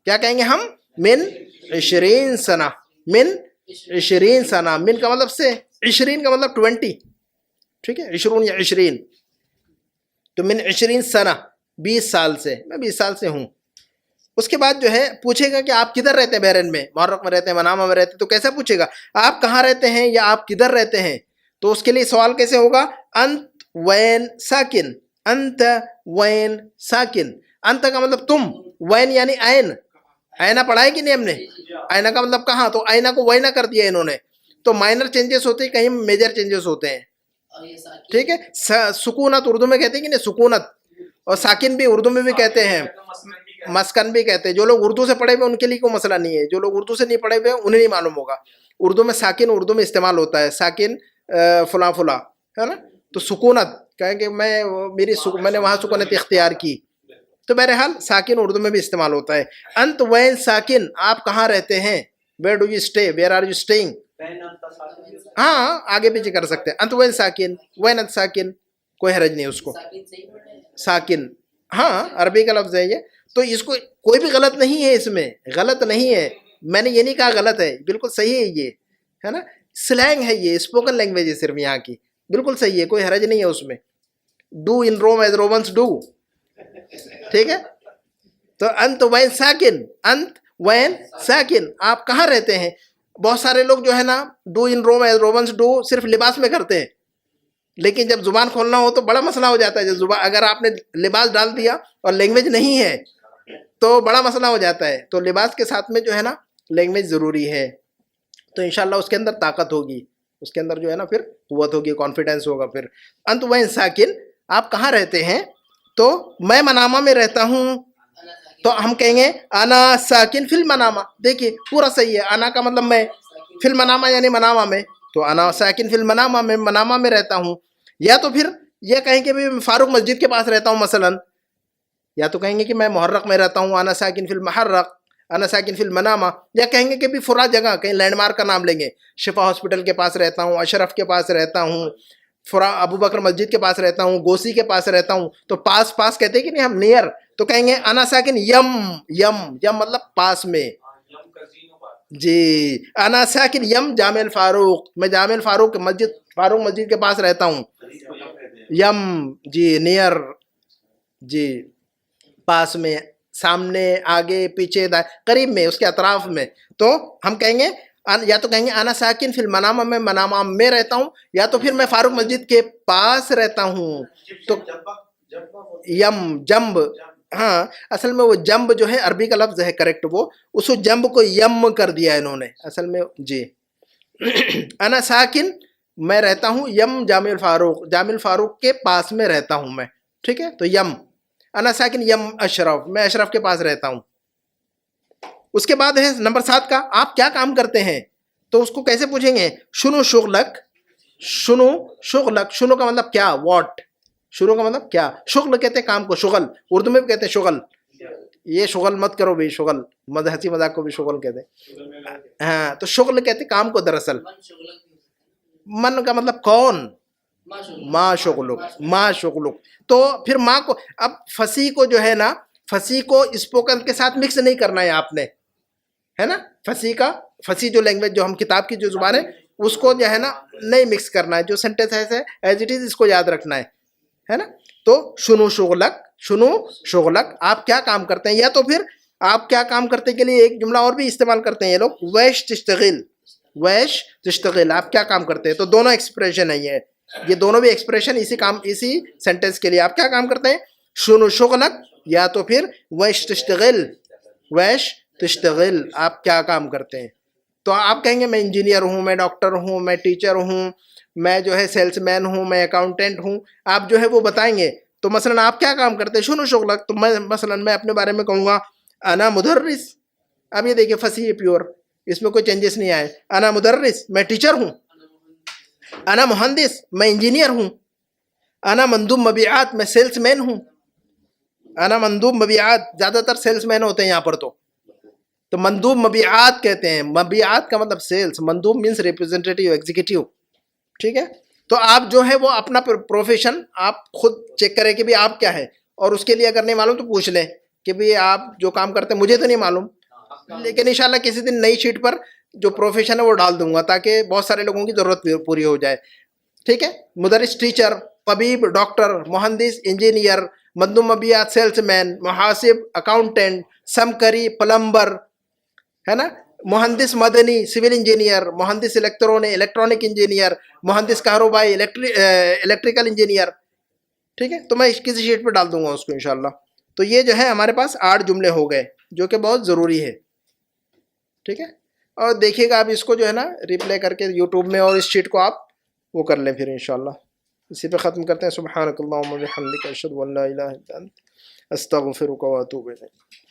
کیا کہیں گے ہم, من 20 سنہ, من 20 سنہ. من کا مطلب سے, 20 کا مطلب 20. ٹھیک ہے, 20 یا 20, تو من 20 سنہ 20 سال سے, میں 20 سال سے ہوں. اس کے بعد جو ہے پوچھے گا کہ آپ کدھر رہتے ہیں بحرین میں، محرق میں رہتے ہیں، منامہ میں رہتے ہیں، تو کیسا پوچھے گا آپ کہاں رہتے ہیں یا آپ کدھر رہتے ہیں؟ تو اس کے لیے سوال کیسے ہوگا؟ انت وین ساکن، انت وین ساکن، انت کا مطلب تم، وین یعنی عین، آئینہ پڑھا ہے کہ نہیں ہم نے؟ آئینہ کا مطلب کہاں، تو آئینہ کو وینا کر دیا انہوں نے، تو مائنر چینجز ہوتے ہیں، کہیں میجر چینجز ہوتے ہیں، اور یہ ساکن ٹھیک ہے. سکونت اردو میں کہتے ہیں کہ نہیں، سکونت، اور ساکن بھی اردو میں بھی کہتے ہیں، مسکن بھی کہتے ہیں. جو لوگ اردو سے پڑھے ہوئے ان کے لیے کوئی مسئلہ نہیں ہے، جو لوگ اردو سے نہیں پڑھے ہوئے انہیں نہیں معلوم ہوگا. اردو میں ساکن اردو میں استعمال ہوتا ہے، ساکن فلاں فلاں ہے نا. تو سکونت کہیں کہ میں نے وہاں سکونت اختیار کی، تو بہرحال ساکن اردو میں بھی استعمال ہوتا ہے. انت وین ساکن، آپ کہاں رہتے ہیں، where do you stay, where are you staying. ہاں آگے پیچھے کر سکتے ہیں، انت وین ساکن، وین انت ساکن، کوئی حرج نہیں اس کو. ساکن صحیح پڑھ رہے ہیں. ساکن ہاں عربی کا لفظ ہے یہ، تو اس کو کوئی بھی غلط نہیں ہے، اس میں غلط نہیں ہے، میں نے یہ نہیں کہا غلط ہے، بالکل صحیح ہے، یہ ہے نا سلینگ ہے، یہ اسپوکن لینگویج ہے صرف یہاں کی، بالکل صحیح ہے، کوئی حرج نہیں ہے اس میں. Do in Rome as Romans do, ٹھیک ہے. تو انت وین ساکن، انت وین ساکن، آپ کہاں رہتے ہیں. بہت سارے لوگ جو ہے نا do in Rome as Romans do صرف لباس میں کرتے ہیں، لیکن جب زبان کھولنا ہو تو بڑا مسئلہ ہو جاتا ہے. جب زبان اگر آپ نے لباس ڈال دیا اور لینگویج نہیں ہے تو بڑا مسئلہ ہو جاتا ہے. تو لباس کے ساتھ میں جو ہے نا لینگویج ضروری ہے، تو انشاءاللہ اس کے اندر طاقت ہوگی، اس کے اندر جو ہے نا پھر قوت ہوگی، کانفیڈنس ہوگا. پھر انت وین ساکن، آپ کہاں رہتے ہیں، تو میں منامہ میں رہتا ہوں، تو ہم کہیں گے انا ساکن فی المنامہ. دیکھیے پورا صحیح ہے، انا کا مطلب میں، فی المنامہ یعنی منامہ میں، تو انا ساکن فی المنامہ، میں منامہ میں رہتا ہوں. یا تو پھر یہ کہیں کہ میں فاروق مسجد کے پاس رہتا ہوں مثلا، یا تو کہیں گے کہ میں محرق میں رہتا ہوں، انا ساکن فی المحرق، انا ساکن فی المنامہ. یا کہیں گے کہ بھی فرا جگہ کہیں لینڈ مارک کا نام لیں گے، شفا ہاسپٹل کے پاس رہتا ہوں، اشرف کے پاس رہتا ہوں، فرا ابو بکر مسجد کے پاس رہتا ہوں، گوسی کے پاس رہتا ہوں. تو پاس پاس کہتے ہیں کہ نہیں ہم نیئر، تو کہیں گے انا ساکن یم، یم یم مطلب پاس میں. جی انا ساکن یم جامع الفاروق، میں جامع الفاروق مسجد، فاروق مسجد کے پاس رہتا ہوں. یم جی نیئر، جی پاس میں، سامنے، آگے، پیچھے، قریب میں، اس کے اطراف میں. تو ہم کہیں گے یا تو کہیں گے انا ساکن فی المنامہ، میں منامہ میں رہتا ہوں، یا تو پھر میں فاروق مسجد کے پاس رہتا ہوں. تو یم جنب، ہاں اصل میں وہ جنب جو ہے عربی کا لفظ ہے کریکٹ، وہ اس جنب کو یم کر دیا انہوں نے اصل میں. جی انا ساکن، میں رہتا ہوں یم جامع الفاروق، جامع الفاروق کے پاس میں رہتا ہوں میں، ٹھیک ہے. تو یم انا ساکن یم اشرف، میں اشرف کے پاس رہتا ہوں. اس کے بعد ہے نمبر 7 کا، آپ کیا کام کرتے ہیں، تو اس کو کیسے پوچھیں گے، شنو شغلک، شنو شغلک، شنو کا مطلب کیا، واٹ، شنو کا مطلب کیا، شغل کہتے ہیں کام کو، شغل اردو میں بھی کہتے ہیں شغل. یہ شغل مت کرو بھی، شغل ہنسی مذاق کو بھی شغل کہتے ہیں. ہاں تو شغل کہتے ہیں کام کو. دراصل من شغلک بھی ہو سکتا ہے من کا مطلب کون، نا، ما شغلک، ما شغلک. تو پھر ماں کو، اب فصیح کو جو ہے نا، فصیح کو اسپوکن کے ساتھ مکس نہیں کرنا ہے آپ نے، ہے نا. فصیح کا، فصیح جو لینگویج جو ہم کتاب کی جو زبان ہے اس کو جو ہے نا نہیں مکس کرنا ہے، جو سینٹینس ہے ایز اٹ از اس کو یاد رکھنا ہے نا. تو شنو شغلک، شنو شغلک، آپ کیا کام کرتے ہیں. یا تو پھر آپ کیا کام کرتے کے لیے ایک جملہ اور بھی استعمال کرتے ہیں یہ لوگ، ویش تشتغل، ویش تشتغل، آپ کیا کام کرتے ہیں. تو دونوں ایکسپریشن ہے یہ دونوں بھی ایکسپریشن اسی کام، اسی سینٹینس کے لیے. آپ کیا کام کرتے ہیں، شنو شغلک، یا تو پھر ویش تشتغل، ویش تشتغل، آپ کیا کام کرتے ہیں. تو آپ کہیں گے میں انجینئر ہوں، میں ڈاکٹر ہوں، میں ٹیچر ہوں، میں جو ہے سیلس مین ہوں، میں اکاؤنٹنٹ ہوں. آپ جو ہے وہ بتائیں گے. تو مثلا آپ کیا کام کرتے ہیں، شنو شغلک، تو میں مثلا میں اپنے بارے میں کہوں گا انا مدرس. اب یہ دیکھیے فصیح پیور، اس میں کوئی چینجز نہیں آئے. انا مدرس، میں ٹیچر ہوں. انا مہندس، میں انجینئر ہوں. انا مندوب مبیعات، میں سیلس مین ہوں. انا مندوب مبیعات، زیادہ تر سیلس مین ہوتے ہیں یہاں پر. تو مندوب مبیعات کہتے ہیں، مبیعات کا مطلب سیلس، مندوب مینس ریپرزینٹیٹیو، ایگزیکٹو، ٹھیک ہے. تو آپ جو ہے وہ اپنا پروفیشن آپ خود چیک کریں کہ بھی آپ کیا ہے، اور اس کے لیے اگر نہیں معلوم تو پوچھ لیں کہ بھی آپ جو کام کرتے ہیں مجھے تو نہیں معلوم، لیکن انشاءاللہ کسی دن نئی شیٹ پر جو پروفیشن ہے وہ ڈال دوں گا تاکہ بہت سارے لوگوں کی ضرورت پوری ہو جائے. ٹھیک ہے. مدرس ٹیچر، طبیب ڈاکٹر، مہندس انجینئر، مندوب مبیعات سیلس مین، محاسب اکاؤنٹنٹ، سمکری پلمبر، ہے نا، مہندس مدنی سول انجینئر، مہندس الیکٹرانک انجینئر، مہندس کاروبائی الیکٹریکل انجینئر. ٹھیک ہے، تو میں کسی شیٹ پہ ڈال دوں گا اس کو انشاءاللہ. تو یہ جو ہے ہمارے پاس 8 جملے ہو گئے جو کہ بہت ضروری ہے. ٹھیک ہے، اور دیکھیے گا آپ اس کو جو ہے نا ریپلے کر کے یوٹیوب میں، اور اس شیٹ کو آپ وہ کر لیں پھر انشاءاللہ. اسی پہ ختم کرتے ہیں. سبحانک اللہم و بحمدک، اشہد ان لا الہ الا انت، استغفرک و اتوب الیک.